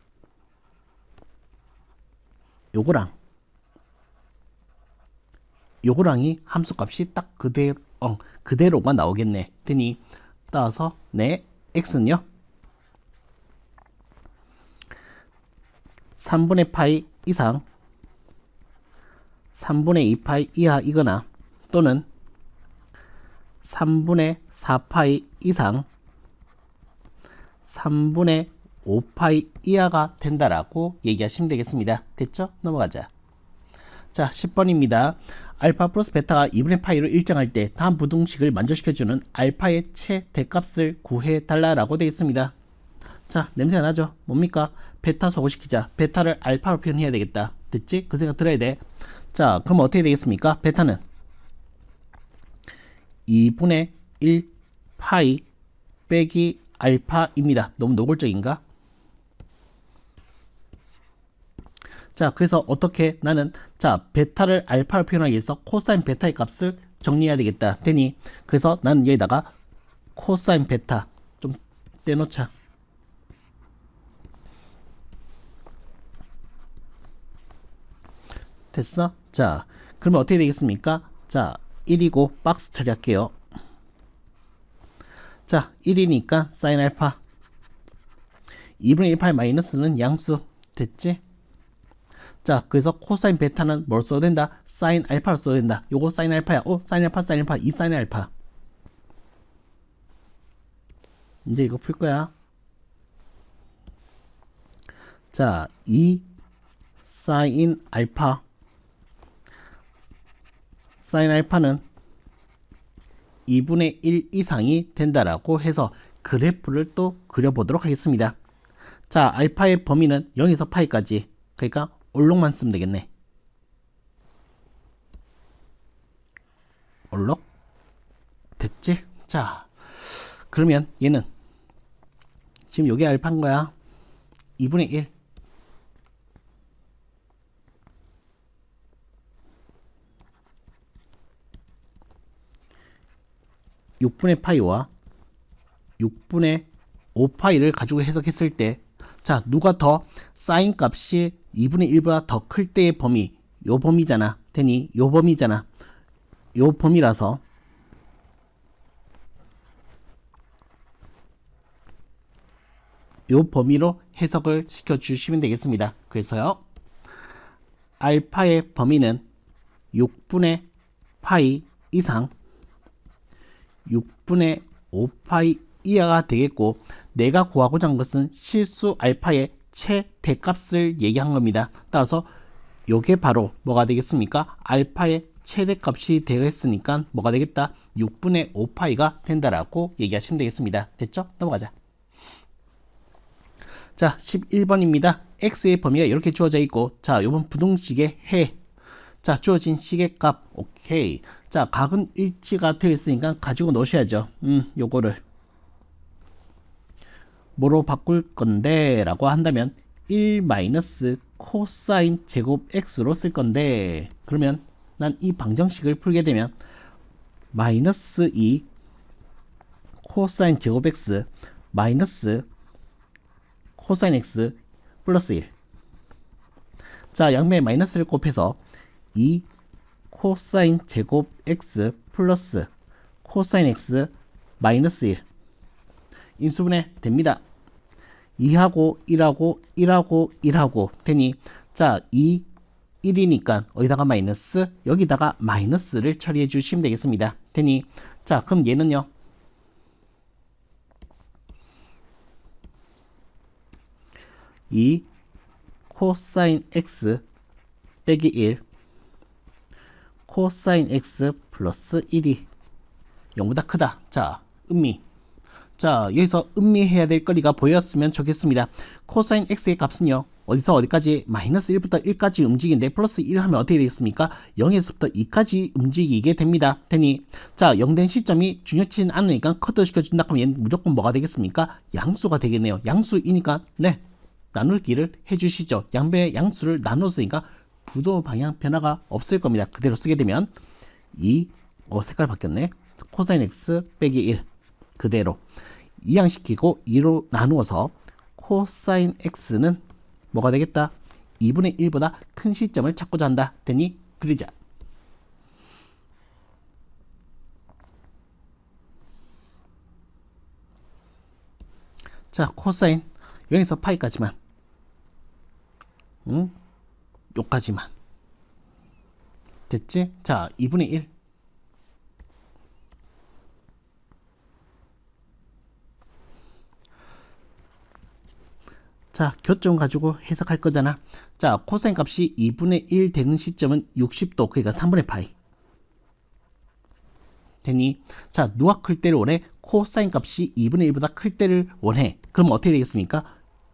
[SPEAKER 1] 요거랑이 함수값이 딱 그대로가 나오겠네. 되니 따라서 네, x는요 3분의 파이 이상 3분의 2파이 이하이거나 또는 3분의 4파이 이상 3분의 5파이 이하가 된다라고 얘기하시면 되겠습니다. 됐죠? 넘어가자. 자, 10번입니다. 알파 플러스 베타가 2분의 파이로 일정할 때 다음 부등식을 만족시켜주는 알파의 최대값을 구해달라라고 되겠습니다. 자, 냄새가 나죠? 뭡니까? 베타 소거시키자. 베타를 알파로 표현해야 되겠다. 됐지? 그 생각 들어야 돼. 자, 그럼 어떻게 되겠습니까? 베타는 2분의 1 파이 빼기 알파입니다. 너무 노골적인가? 자, 그래서 어떻게 나는 자, 베타를 알파로 표현하기 위해서 코사인 베타의 값을 정리해야 되겠다. 되니 그래서 나는 여기다가 코사인 베타 좀 떼놓자. 됐어? 자, 그러면 어떻게 되겠습니까? 자, 1이고 박스 처리할게요. 자, 1이니까 사인 알파 2분의 1파이 마이너스는 양수. 됐지? 자, 그래서 코사인 베타는 뭘 써야 된다? 사인 알파를 써야 된다. 요거 사인 알파야. 사인 알파, 사인 알파, 이 사인 알파. 이제 이거 풀 거야. 자, 2 사인 알파. 사인 알파는 2분의 1 이상이 된다라고 해서 그래프를 또 그려보도록 하겠습니다. 자, 알파의 범위는 0에서 파이까지. 그러니까 올록만 쓰면 되겠네. 올록? 됐지? 자, 그러면 얘는 지금 요게 알파인 거야. 2분의 1. (6분의 파이와) (6분의 5파이를 가지고 해석했을 때, 자, 누가 더 사인 값이 2분의 1보다 더 클 때의 범위, 요 범위잖아. 되니 요 범위잖아. 요 범위라서 요 범위로 해석을 시켜주시면 되겠습니다. 그래서요, 알파의 범위는 6분의 파이 이상 6분의 5파이 이하가 되겠고, 내가 구하고자 한 것은 실수 알파의 최대값을 얘기한 겁니다. 따라서 요게 바로 뭐가 되겠습니까? 알파의 최대값이 되겠으니까 뭐가 되겠다? 6분의 5파이가 된다라고 얘기하시면 되겠습니다. 됐죠? 넘어가자. 자, 11번입니다. x의 범위가 이렇게 주어져 있고, 자, 요번 부등식의 해. 자, 주어진 시계값. 오케이. 자, 각은 일치가 되어 있으니까 가지고 놓으셔야죠. 요거를 뭐로 바꿀 건데 라고 한다면 1 마이너스 코사인 제곱 x로 쓸 건데, 그러면 난 이 방정식을 풀게 되면 마이너스 2 코사인 제곱 x 마이너스 코사인 x 플러스 1. 자, 양면에 마이너스를 곱해서 2 코사인 제곱 x 플러스 코사인 x 마이너스 1 인수분해 됩니다. 2하고 1하고 1하고 1하고 되니, 자, 2 1이니까 어디다가 마이너스, 여기다가 마이너스를 처리해 주시면 되겠습니다. 되니, 자, 그럼 얘는요, 이 코사인 x 빼기 1 코사인 x 플러스 1이 0보다 크다. 자, 음미. 자, 여기서 음미해야 될 거리가 보였으면 좋겠습니다. 코사인 x의 값은요, 어디서 어디까지? 마이너스 1부터 1까지 움직이는데, 플러스 1 하면 어떻게 되겠습니까? 0에서부터 2까지 움직이게 됩니다. 되니, 자, 0 된 시점이 중요치는 않으니까 커트 시켜준다 하면 얘는 무조건 뭐가 되겠습니까? 양수가 되겠네요. 양수이니까, 네, 나누기를 해주시죠. 양배의 양수를 나눴으니까 부도 방향 변화가 없을 겁니다. 그대로 쓰게 되면 2, 색깔 바뀌었네. 코사인 x 빼기 1 그대로 이항시키고 2로 나누어서 코사인 x는 뭐가 되겠다? 2분의 1보다 큰 시점을 찾고자 한다. 되니 그리자. 자, 코사인 여기서 파이까지만, 요까지만 됐지? 자, 2분의 1. 자, 교점 가지고 해석할 거잖아. 자, 코사인 값이 2분의 1 되는 시점은 60도, 그러니까 3분의 파이 되니, 자, 누가 클 때를 원해? 코사인 값이 2분의 1보다 클 때를 원해. 그럼 어떻게 되겠습니까?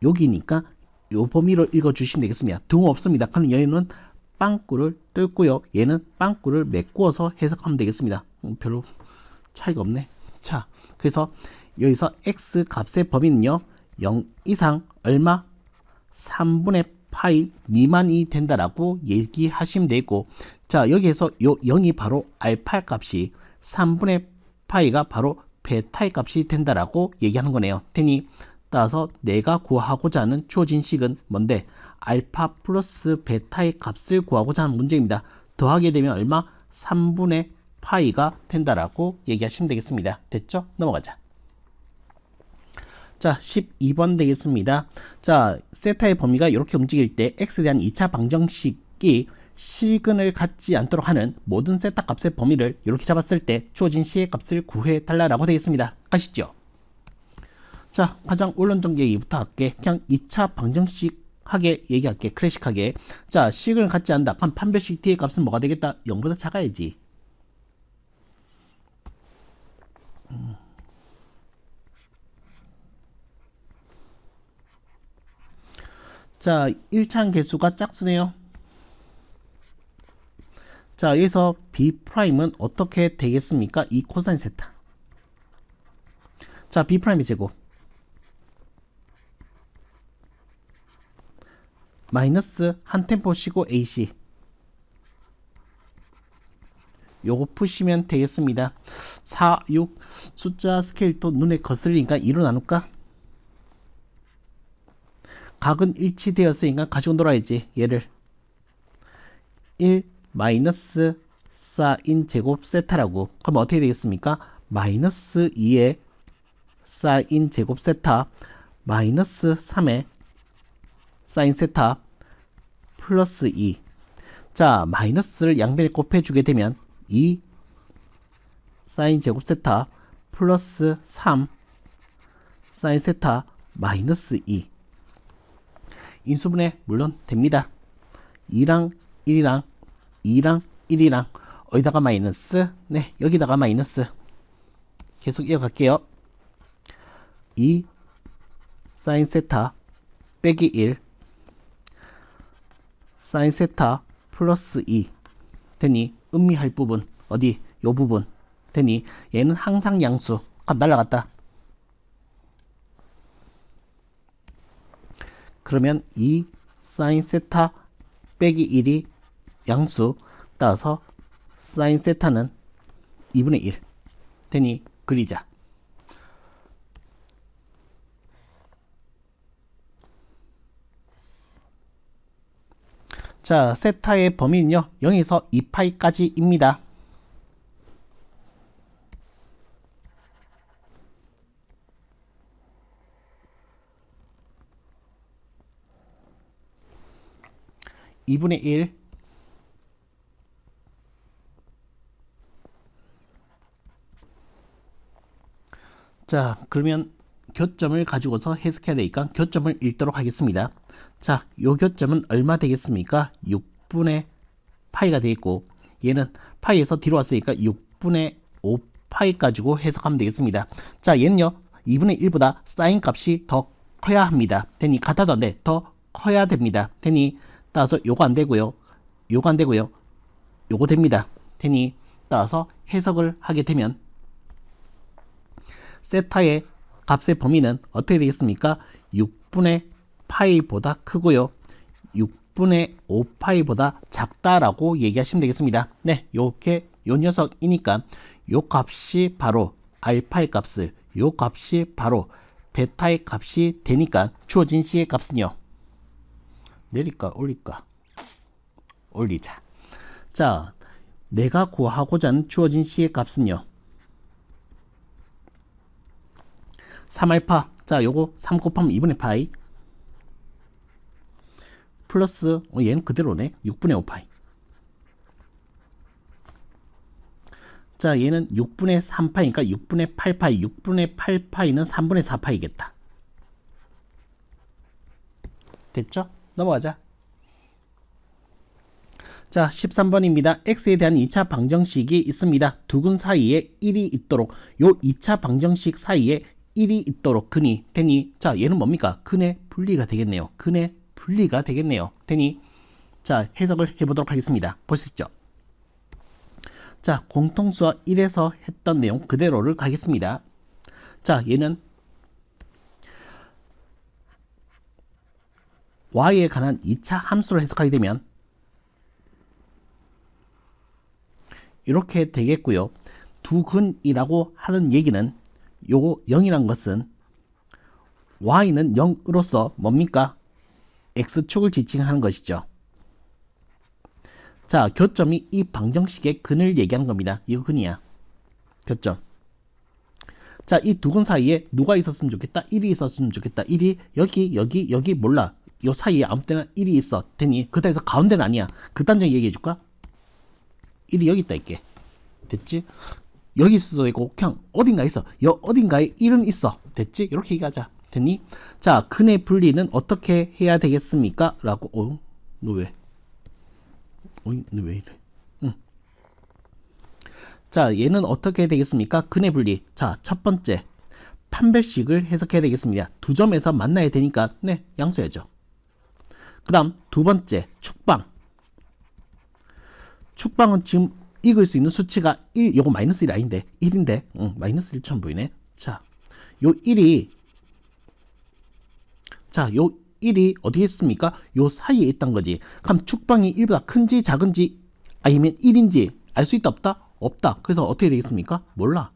[SPEAKER 1] 여기니까 요 범위로 읽어주시면 되겠습니다. 등 없습니다. 그럼 얘는 빵꾸를 뚫고요, 얘는 빵꾸를 메꾸어서 해석하면 되겠습니다. 별로 차이가 없네. 자, 그래서 여기서 x 값의 범위는요, 0 이상 얼마? 3분의 파이 미만이 된다라고 얘기하시면 되고, 자, 여기에서 요 0이 바로 알파 값이, 3분의 파이가 바로 베타의 값이 된다라고 얘기하는 거네요. 되니, 따라서 내가 구하고자 하는 주어진 식은 뭔데? 알파 플러스 베타의 값을 구하고자 하는 문제입니다. 더하게 되면 얼마? 3분의 파이가 된다라고 얘기하시면 되겠습니다. 됐죠? 넘어가자. 자, 12번 되겠습니다. 자, 세타의 범위가 이렇게 움직일 때 x에 대한 2차 방정식이 실근을 갖지 않도록 하는 모든 세타 값의 범위를 이렇게 잡았을 때 주어진 시의 값을 구해 달라라고 되겠습니다. 아시죠? 자, 가장 원론적 얘기부터 할게. 그냥 2차 방정식 하게 얘기할게. 클래식하게. 자, 식을 갖지 않는다. 그럼 판별식 t의 값은 뭐가 되겠다? 0보다 작아야지. 자, 1차항 개수가 짝수네요. 자, 여기서 B'은 어떻게 되겠습니까? 이 코사인 세타. 자, B'의 제곱 마이너스 한 템포 쉬고 AC, 요거 푸시면 되겠습니다. 4, 6 숫자 스케일도 눈에 거슬리니까 2로 나눌까? 각은 일치되었으니까 가지고 놀아야지. 얘를 1 마이너스 사인 제곱 세타라고. 그럼 어떻게 되겠습니까? 마이너스 2의 사인 제곱 세타 마이너스 3의 사인 세타 플러스 2. 자, 마이너스를 양변에 곱해주게 되면 2 사인 제곱 세타 플러스 3 사인 세타 마이너스 2. 인수분해 물론 됩니다. 2랑 1이랑 2랑 1이랑 어디다가 마이너스? 네, 여기다가 마이너스. 계속 이어갈게요. 2 사인 세타 빼기 1 사인 세타 플러스 2 되니 음미할 부분 어디? 요 부분 되니 얘는 항상 양수. 값 날라갔다. 그러면 2 사인 세타 빼기 1이 양수. 따라서 사인 세타는 2분의 1 되니 그리자. 자, 세타의 범위는요 0에서 2파이까지입니다. (2분의 1) 자, 그러면 교점을 가지고서 해석해야 되니까 교점을 읽도록 하겠습니다. 자, 요 교점은 얼마 되겠습니까? 6분의 파이가 되겠고, 얘는 파이에서 뒤로 왔으니까 6분의 5파이 가지고 해석하면 되겠습니다. 자, 얘는요 2분의 1보다 사인 값이 더 커야 합니다. 되니 같아도 안 돼. 더 커야 됩니다. 되니 따라서 요거 안 되고요, 요거 안 되고요, 요거 됩니다. 되니 따라서 해석을 하게 되면 세타의 값의 범위는 어떻게 되겠습니까? 6분의 파이보다 크고요 6분의 5파이보다 작다라고 얘기하시면 되겠습니다. 네, 요렇게 요 녀석이니까 요 값이 바로 알파의 값을, 요 값이 바로 베타의 값이 되니까 주어진 C의 값은요, 내릴까 올릴까? 올리자. 자, 내가 구하고자 하는 주어진 C의 값은요 3알파. 자, 요거 3 곱하면 2분의 파이 플러스 얘는 그대로네 6분의 5파이. 자, 얘는 6분의 3파이니까 6분의 8파이. 6분의 8파이는 3분의 4파이겠다. 됐죠? 넘어가자. 자, 13번입니다. x에 대한 2차 방정식이 있습니다. 두 근 사이에 1이 있도록, 요 2차 방정식 사이에 1이 있도록 근이 되니, 자, 얘는 뭡니까? 근의 분리가 되겠네요. 근의 분리가 되겠네요. 되니, 자, 해석을 해보도록 하겠습니다. 보시죠. 자, 공통수와 1에서 했던 내용 그대로를 가겠습니다. 자, 얘는 y에 관한 2차 함수를 해석하게 되면 이렇게 되겠고요. 두 근이라고 하는 얘기는 요거 0이란 것은 y는 0으로서 뭡니까? x축을 지칭하는 것이죠. 자, 교점이 이 방정식의 근을 얘기하는 겁니다. 이거 근이야. 교점. 자, 이 두 근 사이에 누가 있었으면 좋겠다? 1이 있었으면 좋겠다. 1이 여기 몰라. 요 사이에 아무 때나 1이 있어. 되니 그다에서 가운데는 아니야. 극단적인 얘기해 줄까? 1이 여기 있다 이게. 됐지? 여기 있을 수도 있고 그냥 어딘가에 있어. 여 어딘가에 1은 있어. 됐지? 이렇게 얘기하자. 됐니? 자, 근의 분리는 어떻게 해야 되겠습니까? 라고. 너 왜? 너 왜 이래? 응. 자, 얘는 어떻게 되겠습니까? 근의 분리. 자, 첫 번째 판별식을 해석해야 되겠습니다. 두 점에서 만나야 되니까 네, 양수해야죠. 그 다음 두 번째 축방. 축방은 지금 읽을 수 있는 수치가 1, 요거 마이너스 1 아닌데 1인데 마이너스 1처럼 보이네. 자, 요 1이 요 1이 어디 있습니까? 요 사이에 있단 거지. 그럼 축방이 1보다 큰지 작은지 아니면 1인지 알 수 있다 없다? 없다. 그래서 어떻게 되겠습니까? 몰라.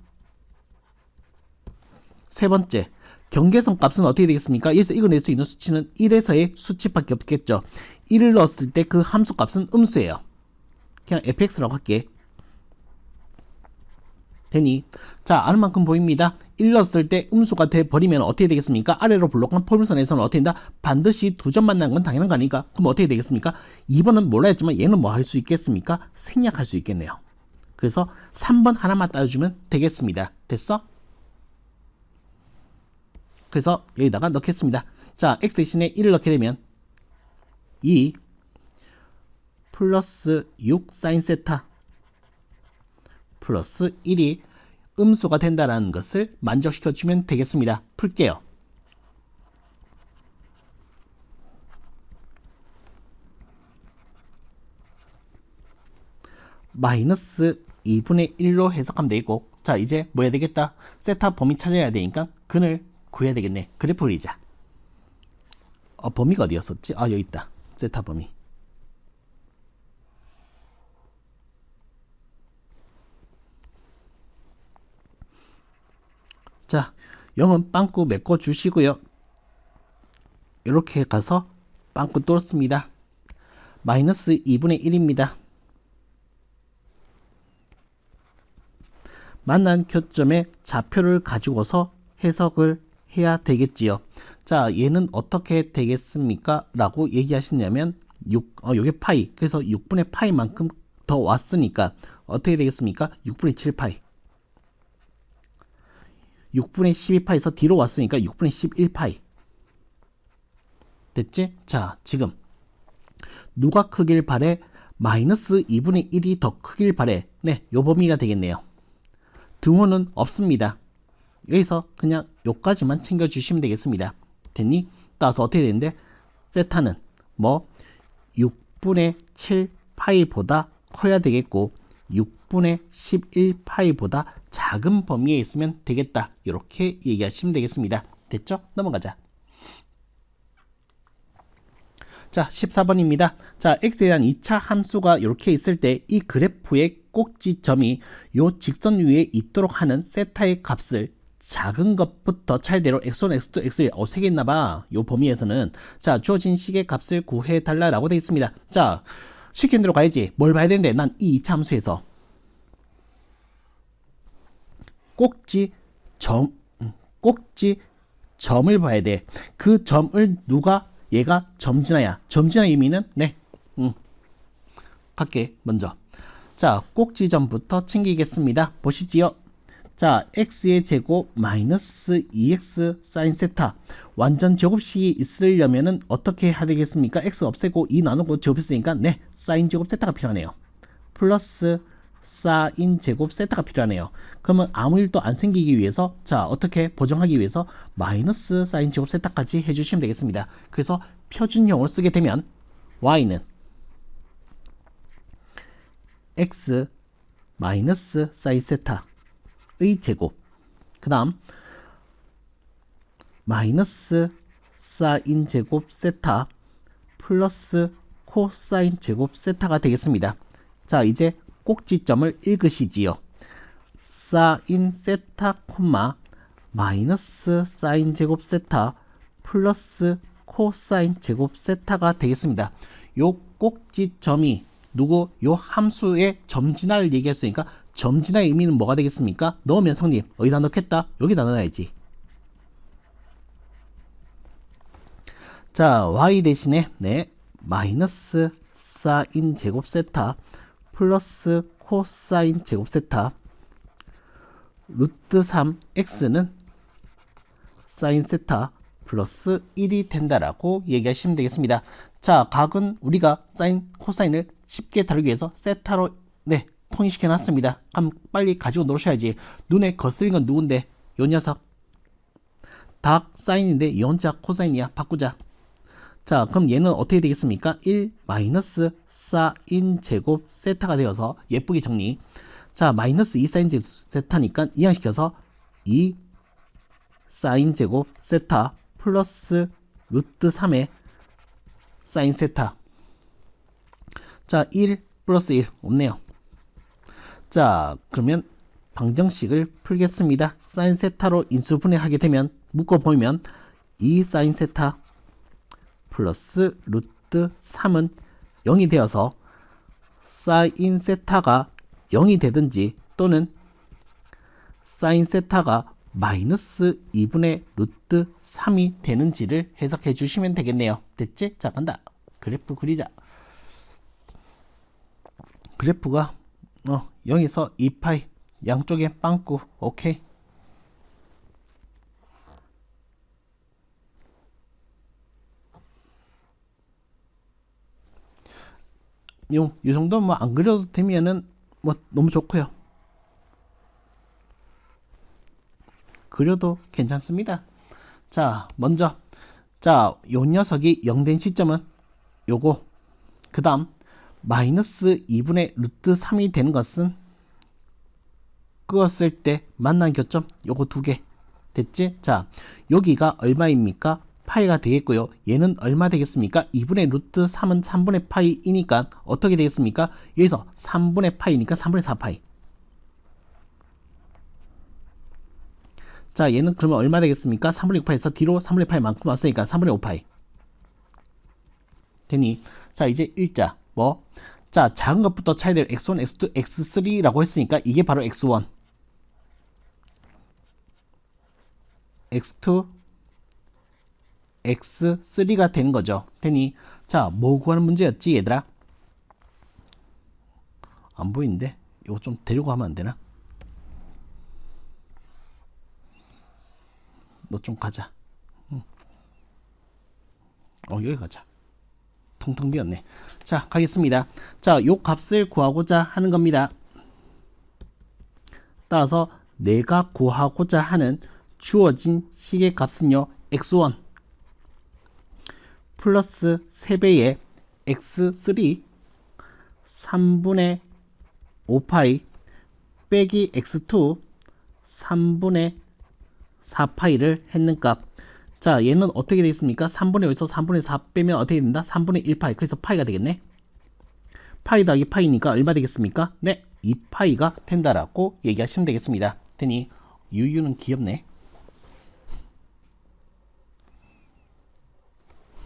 [SPEAKER 1] 세 번째 경계선 값은 어떻게 되겠습니까? 여기서 이겨낼 수 있는 수치는 1에서의 수치밖에 없겠죠. 1을 넣었을 때 그 함수 값은 음수예요. 그냥 fx라고 할게. 되니? 자, 아는 만큼 보입니다. 1 넣었을 때 음수가 돼버리면 어떻게 되겠습니까? 아래로 블록한 포물선에서는 어떻게 된다? 반드시 두 점 만나는 건 당연한 거 아닙니까? 그럼 어떻게 되겠습니까? 2번은 몰라 했지만 얘는 뭐 할 수 있겠습니까? 생략할 수 있겠네요. 그래서 3번 하나만 따져주면 되겠습니다. 됐어? 그래서 여기다가 넣겠습니다. 자, x 대신에 1을 넣게 되면 2 플러스 6 사인 세타 플러스 1이 음수가 된다는 것을 만족시켜주면 되겠습니다. 풀게요. 마이너스 2분의 1로 해석하면 되고, 자, 이제 뭐 해야 되겠다? 세타 범위 찾아야 되니까 근을 구해야 되겠네. 그래프 그리자. 범위가 어디였었지? 아, 여기 있다. 세타 범위. 자, 0은 빵꾸 메꿔 주시고요. 이렇게 가서 빵꾸 뚫습니다. 마이너스 2분의 1입니다. 만난 교점의 좌표를 가지고서 해석을 해야 되겠지요. 자, 얘는 어떻게 되겠습니까? 라고 얘기하시냐면 요게 파이. 그래서 6분의 파이만큼 더 왔으니까 어떻게 되겠습니까? 6분의 7파이. 6분의 12파에서 뒤로 왔으니까 6분의 11파이. 됐지? 자, 지금 누가 크길 바래? 마이너스 2분의 1이 더 크길 바래. 네, 요 범위가 되겠네요. 등호는 없습니다. 여기서 그냥 요까지만 챙겨주시면 되겠습니다. 됐니? 따라서 어떻게 되는데? 세타는 뭐 6분의 7파이보다 커야 되겠고 6분의 11파이보다 작은 범위에 있으면 되겠다. 이렇게 얘기하시면 되겠습니다. 됐죠? 넘어가자. 자, 14번입니다. 자, x에 대한 2차 함수가 이렇게 있을 때 이 그래프의 꼭지점이 요 직선 위에 있도록 하는 세타의 값을 작은 것부터 차례대로 x1, x2, x1 세 개 있나봐. 요 범위에서는 자, 주어진 식의 값을 구해달라라고 되어 있습니다. 자, 시킨 대로 가야지. 뭘 봐야 되는데 난 이 2차 함수에서 꼭지점을 봐야 돼. 그 점을 누가 얘가 점진화야. 점진화 의미는 네. 갈게 먼저. 자, 꼭지점부터 챙기겠습니다. 보시지요. 자, x의 제곱 마이너스 2x 사인 세타. 완전 제곱식이 있으려면은 어떻게 해야 되겠습니까? x 없애고 2 나누고 제곱했으니까 네, 사인 제곱 세타가 필요하네요. 플러스 사인 제곱 세타가 필요하네요. 그러면 아무 일도 안 생기기 위해서 자, 어떻게 보정하기 위해서 마이너스 사인 제곱 세타까지 해주시면 되겠습니다. 그래서 표준형으로 쓰게 되면 y는 x 마이너스 사인 세타의 제곱, 그 다음 마이너스 사인 제곱 세타 플러스 코사인 제곱 세타가 되겠습니다. 자, 이제 꼭지점을 읽으시지요. 사인 세타 콤마 마이너스 사인 제곱 세타 플러스 코사인 제곱 세타가 되겠습니다. 요 꼭지점이 누구? 요 함수의 점진화를 얘기했으니까 점진화의 의미는 뭐가 되겠습니까? 넣으면 성립. 어디다 넣겠다? 여기다 넣어야지. 자, y 대신에 네, 마이너스 사인 제곱 세타 플러스 코사인 제곱 세타 루트 3 x는 사인 세타 플러스 1이 된다라고 얘기하시면 되겠습니다. 자, 각은 우리가 사인, 코사인을 쉽게 다루기 위해서 세타로 네, 통일시켜 놨습니다. 그럼 빨리 가지고 놀으셔야지. 눈에 거슬린 건 누군데? 요 녀석. 다 사인인데 이 혼자 코사인이야. 바꾸자. 자, 그럼 얘는 어떻게 되겠습니까? 1 마이너스 사인 제곱 세타가 되어서 예쁘게 정리. 자, 마이너스 2 사인 제곱 세타니까 이항시켜서 2 사인 제곱 세타 플러스 루트 3의 사인 세타. 자, 1 플러스 1 없네요. 자, 그러면 방정식을 풀겠습니다. 사인 세타로 인수분해하게 되면 묶어보면 2 사인 세타 플러스 루트 3은 0이 되어서 사인 세타가 0이 되든지 또는 사인 세타가 마이너스 2분의 루트 3이 되는지를 해석해 주시면 되겠네요. 됐지? 자, 간다. 그래프 그리자. 그래프가 0에서 2파이 양쪽에 빵꾸. 오케이. 이 정도 뭐 안 그려도 되면은 뭐 너무 좋고요. 그려도 괜찮습니다. 자, 먼저 요 녀석이 0 된 시점은 요거, 그 다음 마이너스 2분의 루트 3이 되는 것은 끄었을 때 만난 교점 요거 두 개. 됐지? 자, 여기가 얼마입니까? 파이가 되겠고요. 얘는 얼마 되겠습니까? 2분의 루트 3은 3분의 파이이니까 어떻게 되겠습니까? 여기서 3분의 파이니까 3분의 4파이. 자, 얘는 그러면 얼마 되겠습니까? 3분의 6파이에서 뒤로 3분의 파이만큼 왔으니까 3분의 5파이. 되니, 자, 이제 일자, 뭐? 자, 작은 것부터 차야 될 x1, x2, x3라고 했으니까 이게 바로 x1, x2, x3가 되는 거죠. 되니, 자, 뭐 구하는 문제였지, 얘들아? 안 보이는데? 이거 좀 데리고 가면 안 되나? 너 좀 가자. 여기 가자. 텅텅 비었네. 자, 가겠습니다. 자, 요 값을 구하고자 하는 겁니다. 따라서 내가 구하고자 하는 주어진 식의 값은요, x1 플러스 3배의 x3 3분의 5파이 빼기 x2 3분의 4파이를 했는 값. 자, 얘는 어떻게 되겠습니까? 3분의 5에서 3분의 4 빼면 어떻게 된다? 3분의 1파이. 그래서 파이가 되겠네. 파이 더하기 파이니까 얼마 되겠습니까? 네, 2파이가 된다라고 얘기하시면 되겠습니다. 되니 유유는 귀엽네.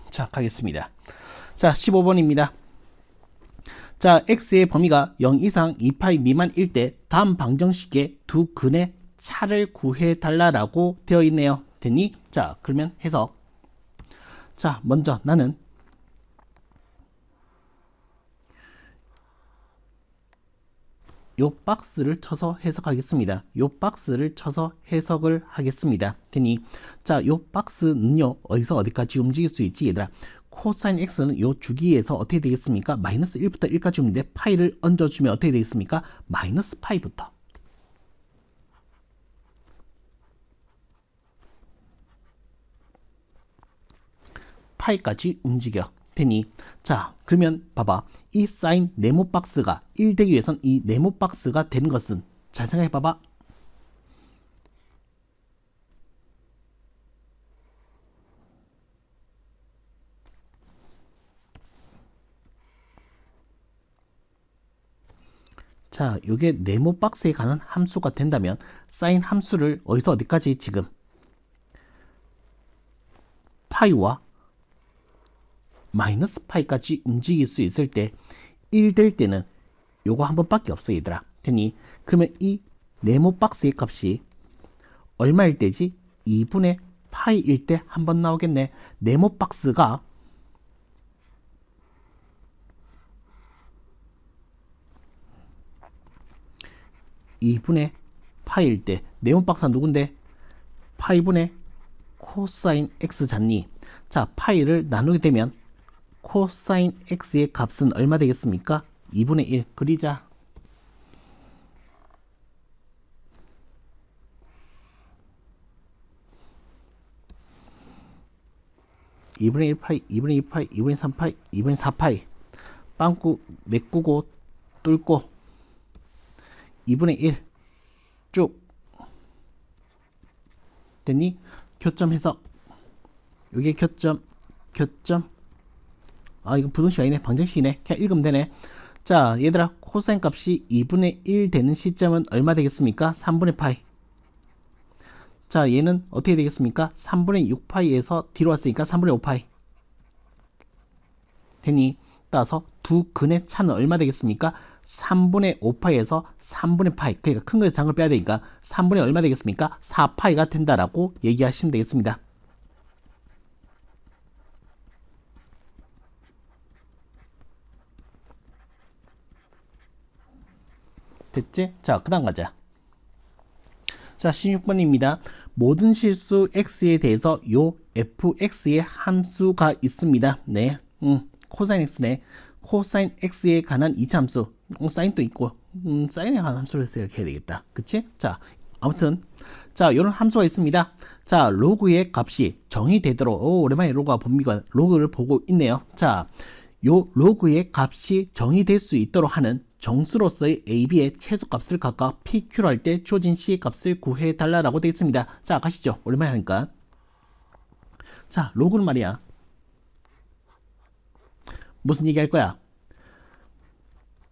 [SPEAKER 1] 자, 가겠습니다. 자, 15번입니다. 자, x의 범위가 0 이상 2파이 미만일 때 다음 방정식의 두 근의 차를 구해달라라고 되어 있네요. 됐니? 자, 그러면 해석. 자, 먼저 나는 요 박스를 쳐서 해석하겠습니다. 요 박스를 쳐서 해석을 하겠습니다. 되니, 자, 요 박스는요, 어디서 어디까지 움직일 수 있지, 얘들아? 코사인 x는 요 주기에서 어떻게 되겠습니까? 마이너스 1부터 1까지 움직이는데 파이를 얹어주면 어떻게 되겠습니까? 마이너스 파이부터. 파이까지 움직여. 되니, 자, 그러면 봐봐. 이 사인 네모 박스가 1 되기 위해선 이 네모 박스가 되는 것은, 잘 생각해 봐봐. 자, 요게 네모 박스에 가는 함수가 된다면 사인 함수를 어디서 어디까지 지금 파이와 마이너스 파이까지 움직일 수 있을 때 1 될 때는 요거 한 번밖에 없어, 얘들아. 되니, 그러면 이 네모 박스의 값이 얼마일 때지? 2분의 파이일 때 한 번 나오겠네. 네모 박스가 2분의 파이일 때, 네모 박스가 누군데? 파이분의 코사인 x 잖니. 자, 파이를 나누게 되면 코사인 x의 값은 얼마 되겠습니까? 2분의 1. 그리자. (2분의 1파이) (2분의 2파이) (2분의 3파이) (2분의 4파이) 빵꾸 메꾸고 뚫고 2분의 1 쭉 됐니? 교점 해석. 여기 교점. 아, 이거 부등식 아니네. 방정식이네. 그냥 읽으면 되네. 자, 얘들아, 코사인 값이 2분의 1 되는 시점은 얼마 되겠습니까? 3분의 파이. 자, 얘는 어떻게 되겠습니까? 3분의 6파이에서 뒤로 왔으니까 3분의 5파이. 되니, 따라서 두 근의 차는 얼마 되겠습니까? 3분의 5파이에서 3분의 파이. 그러니까 큰 거에서 작은 걸 빼야 되니까 3분의 얼마 되겠습니까? 4파이가 된다라고 얘기하시면 되겠습니다. 됐지? 자, 그 다음 가자. 자, 16번입니다. 모든 실수 x에 대해서 요 fx의 함수가 있습니다. 네, 코사인 x네. 코사인 x에 관한 2차 함수. 사인도 있고, 사인에 관한 함수를 이렇게 해야 되겠다. 그치? 자, 아무튼, 자, 요런 함수가 있습니다. 자, 로그의 값이 정의되도록, 오랜만에 로그가 봅니다. 로그를 보고 있네요. 자, 요 로그의 값이 정의될 수 있도록 하는 정수로서의 AB의 최소값을 각각 PQ로 할 때 주어진 C의 값을 구해달라고 되어 있습니다. 자, 가시죠. 오랜만에 하니까. 자, 로그는 말이야. 무슨 얘기 할 거야?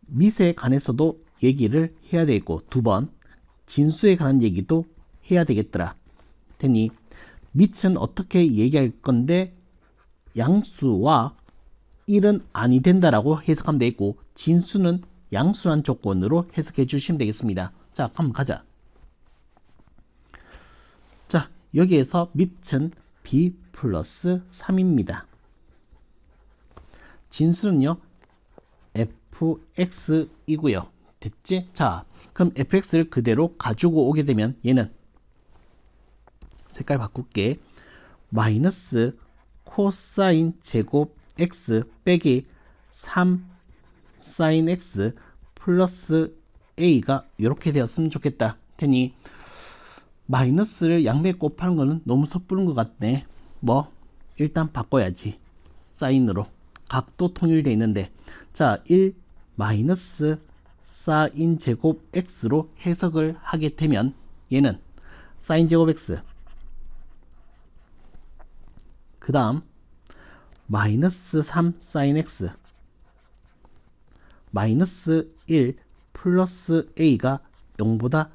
[SPEAKER 1] 밑에 관해서도 얘기를 해야 되겠고, 두 번, 진수에 관한 얘기도 해야 되겠더라. 되니, 밑은 어떻게 얘기할 건데, 양수와 1은 아니 된다라고 해석하면 되겠고, 진수는 양수란 조건으로 해석해 주시면 되겠습니다. 자, 한번 가자. 자, 여기에서 밑은 b 플러스 3입니다. 진수는요, fx이고요. 됐지? 자, 그럼 fx를 그대로 가지고 오게 되면 얘는 색깔 바꿀게. 마이너스 코사인 제곱 x 빼기 3 사인 x 플러스 a가 이렇게 되었으면 좋겠다. 테니 마이너스를 양배 곱하는 거는 너무 섣부른 것 같네. 뭐 일단 바꿔야지. 사인으로 각도 통일되어 있는데, 자, 1 마이너스 사인 제곱 x로 해석을 하게 되면 얘는 사인 제곱 x, 그 다음 마이너스 3 사인 x 마이너스 1 플러스 a가 0보다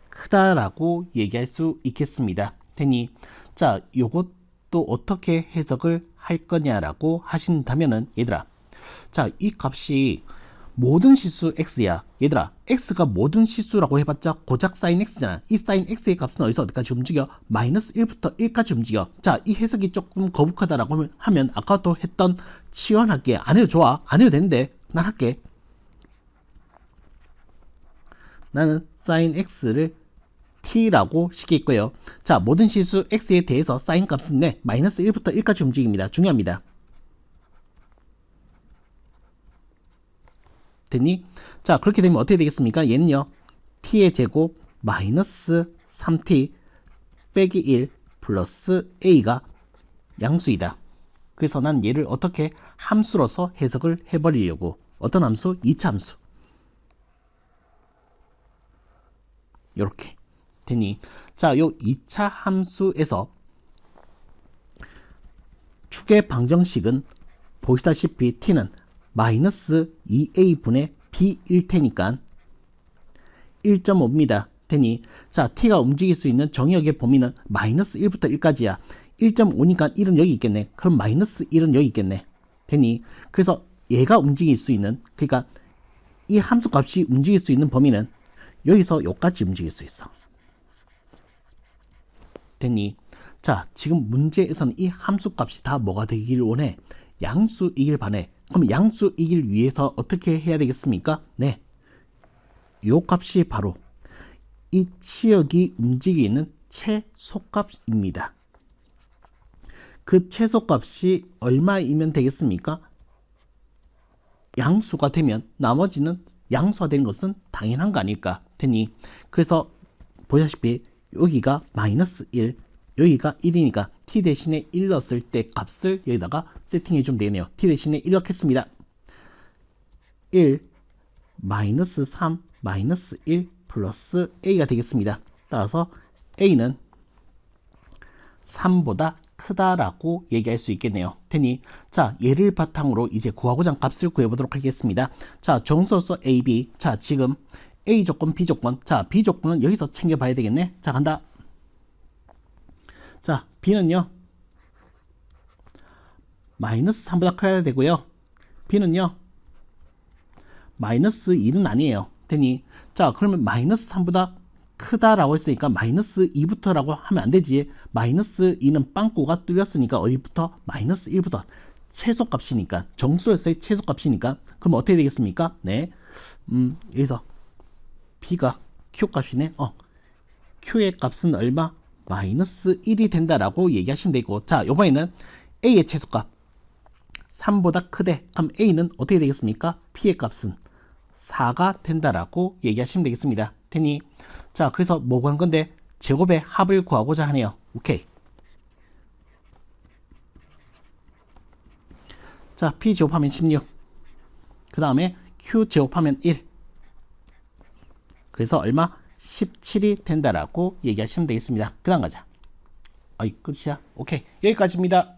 [SPEAKER 1] 크다라고 얘기할 수 있겠습니다. 테니, 자, 요것도 어떻게 해석을 할 거냐라고 하신다면은, 얘들아, 자, 이 값이 모든 실수 x야. 얘들아, x가 모든 실수라고 해봤자 고작 사인 x잖아. 이 사인 x의 값은 어디까지 움직여? 마이너스 1부터 1까지 움직여. 자, 이 해석이 조금 거북하다라고 하면 아까도 했던 치환할게. 안 해도 좋아. 안 해도 되는데 난 할게. 나는 사인 x를 t라고 시켰고요. 자, 모든 실수 x에 대해서 사인 값은 네, 마이너스 1부터 1까지 움직입니다. 중요합니다. 됐니? 자, 그렇게 되면 어떻게 되겠습니까? 얘는요, t의 제곱 마이너스 3t 빼기 1 플러스 a가 양수이다. 그래서 난 얘를 어떻게 함수로서 해석을 해버리려고. 어떤 함수? 2차 함수. 요렇게 되니, 자, 요 2차 함수에서 축의 방정식은 보시다시피 t는 마이너스 2a분의 b일 테니까 1.5입니다. 되니, 자, t가 움직일 수 있는 정역의 범위는 마이너스 1부터 1까지야. 1.5니까 1은 여기 있겠네. 그럼 마이너스 1은 여기 있겠네. 되니, 그래서 얘가 움직일 수 있는, 그러니까 이 함수 값이 움직일 수 있는 범위는 여기서 여기까지 움직일 수 있어. 됐니? 자, 지금 문제에서는 이 함수 값이 다 뭐가 되길 원해? 양수이길 바래. 그럼 양수이길 위해서 어떻게 해야 되겠습니까? 네, 요 값이 바로 이 치역이 움직이는 최소값입니다. 그 최소값이 얼마이면 되겠습니까? 양수가 되면 나머지는 양수가 된 것은 당연한 거 아닐까? 되니, 그래서 보시다시피 여기가 마이너스 1, 여기가 1이니까 t 대신에 1 넣었을 때 값을 여기다가 세팅해 주면 되겠네요. t 대신에 1 넣겠습니다. 1 마이너스 3 마이너스 1 플러스 a가 되겠습니다. 따라서 a는 3보다 크다라고 얘기할 수 있겠네요. 테니 자 얘를 바탕으로 이제 구하고자 하는 값을 구해보도록 하겠습니다. 자 정수로서 A, B. 자 지금 A 조건, B 조건. 자 B 조건은 여기서 챙겨봐야 되겠네. 자 간다. 자 B는요 마이너스 3보다 커야 되고요. B는요 마이너스 2는 아니에요. 테니 자 그러면 마이너스 3보다 크다라고 했으니까 마이너스 2부터라고 하면 안 되지. 마이너스 2는 빵꾸가 뚫렸으니까 어디부터? 마이너스 1부터. 최소값이니까 정수로서의 최소값이니까 그럼 어떻게 되겠습니까? 네, 여기서 B가 Q값이네. Q의 값은 얼마? 마이너스 1이 된다라고 얘기하시면 되고, 자 이번에는 A의 최소값 3보다 크대. 그럼 A는 어떻게 되겠습니까? P의 값은 4가 된다라고 얘기하시면 되겠습니다. 테니 자 그래서 뭐 구한 건데 제곱의 합을 구하고자 하네요. 오케이. 자 P 제곱하면 16. 그 다음에 Q 제곱하면 1. 그래서 얼마? 17이 된다라고 얘기하시면 되겠습니다. 그 다음 가자. 끝이야. 오케이. 여기까지입니다.